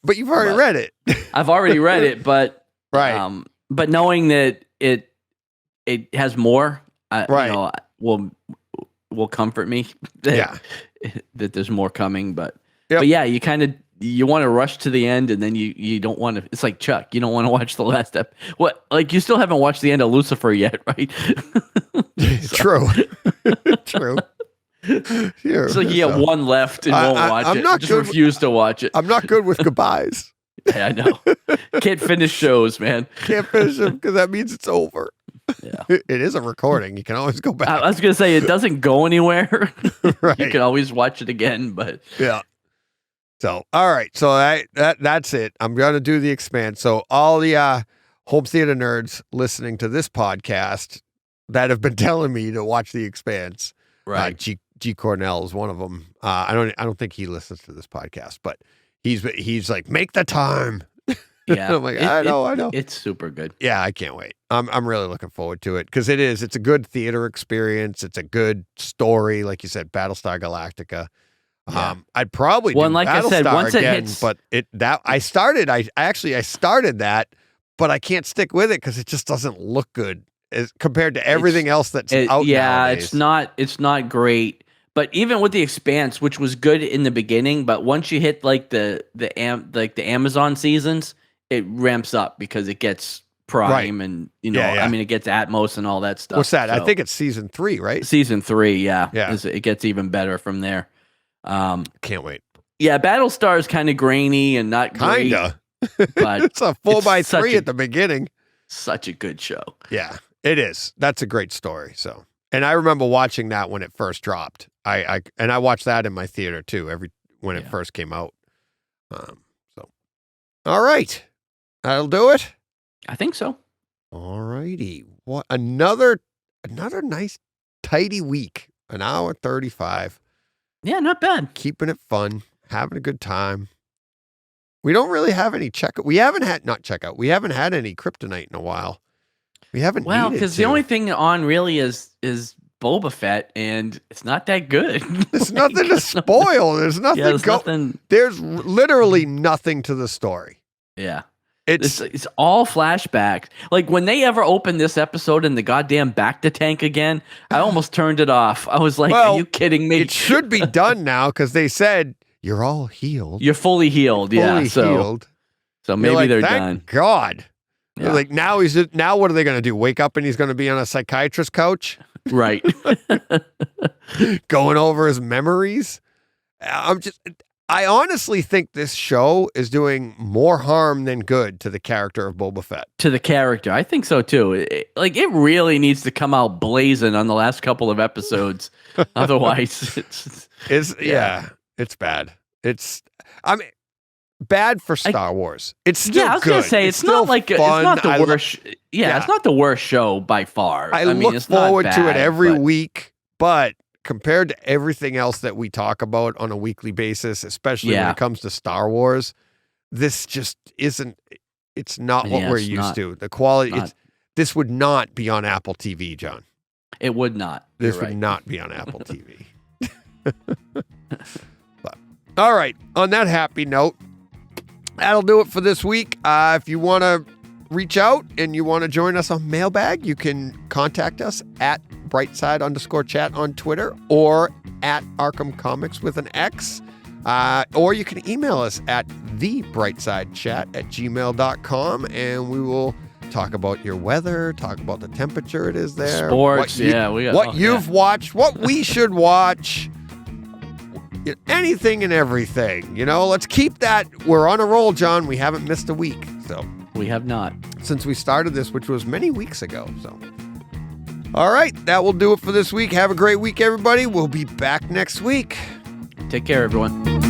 But you've already read it. I've already read it, but but knowing that it has more, will comfort me. That there's more coming. But you kind of. You want to rush to the end, and then you don't want to. It's like Chuck. You don't want to watch the last step. What? Like you still haven't watched the end of Lucifer yet, right? True. True. So you get one left and won't watch it. Just refuse to watch it. I'm not good with goodbyes. Yeah, I know. Can't finish shows, man. Can't finish them because that means it's over. Yeah. It is a recording. You can always go back. I was gonna say it doesn't go anywhere. Right. You can always watch it again, but yeah. So, all right. So that's it. I'm going to do The Expanse. So all the home theater nerds listening to this podcast that have been telling me to watch The Expanse, right? G Cornell is one of them. I don't think he listens to this podcast, but he's like, make the time. Yeah. I'm like, I know. It's super good. Yeah, I can't wait. I'm really looking forward to it because it's a good theater experience. It's a good story, like you said, Battlestar Galactica. Yeah. I'd probably do like Battlestar I said, once again, it hits, but I started that, but I can't stick with it because it just doesn't look good as compared to everything else that's out. Yeah, nowadays. it's not great. But even with The Expanse, which was good in the beginning, but once you hit like the Amazon seasons, it ramps up because it gets Prime and I mean it gets Atmos and all that stuff. What's that? So, I think it's season 3, right? Season 3, yeah. It gets even better from there. Can't wait. Yeah, Battlestar is kind of grainy and not great. Kinda. But it's a 4x3 at the beginning. Such a good show. Yeah, it is. That's a great story. So, and I remember watching that when it first dropped. I watched that in my theater too. When it first came out. So, all right, that'll do it. I think so. All righty. What another nice tidy week. An hour 35. Yeah, not bad. Keeping it fun, having a good time. We don't really have any checkout. We haven't had any Kryptonite in a while. We haven't. Well, because the only thing on really is Boba Fett, and it's not that good. There's nothing to spoil. There's nothing. Nothing. There's literally nothing to the story. Yeah. It's all flashbacks. Like when they ever opened this episode in the goddamn Bacta tank again, I almost turned it off. I was like, "Are you kidding me?" It should be done now because they said you're all healed. You're fully healed. Healed. So maybe they're Thank done. God. Yeah. Like now what are they going to do? Wake up and he's going to be on a psychiatrist couch? Right. Going over his memories. I honestly think this show is doing more harm than good to the character of Boba Fett. To the character. I think so too. It really needs to come out blazing on the last couple of episodes. Otherwise, it's bad. Bad for Star Wars. It's still I was good. gonna say it's not like it's not the worst. It's not the worst show by far. I mean, look forward to it every week, but compared to everything else that we talk about on a weekly basis, especially when it comes to Star Wars, this just isn't. It's not what we're used to. The quality. This would not be on Apple TV, John. It would not. This would not be on Apple TV. But all right. On that happy note, that'll do it for this week. If you want to reach out and you want to join us on Mailbag, you can contact us at brightside_chat on Twitter or at Arkham Comics with an X. Or you can email us at thebrightsidechat@gmail.com and we will talk about your weather, talk about the temperature it is there. Sports, you've watched, what we should watch. Anything and everything, let's keep that. We're on a roll, John. We haven't missed a week. So we have not since we started this, which was many weeks ago. So, all right, that will do it for this week. Have a great week, everybody. We'll be back next week. Take care, everyone.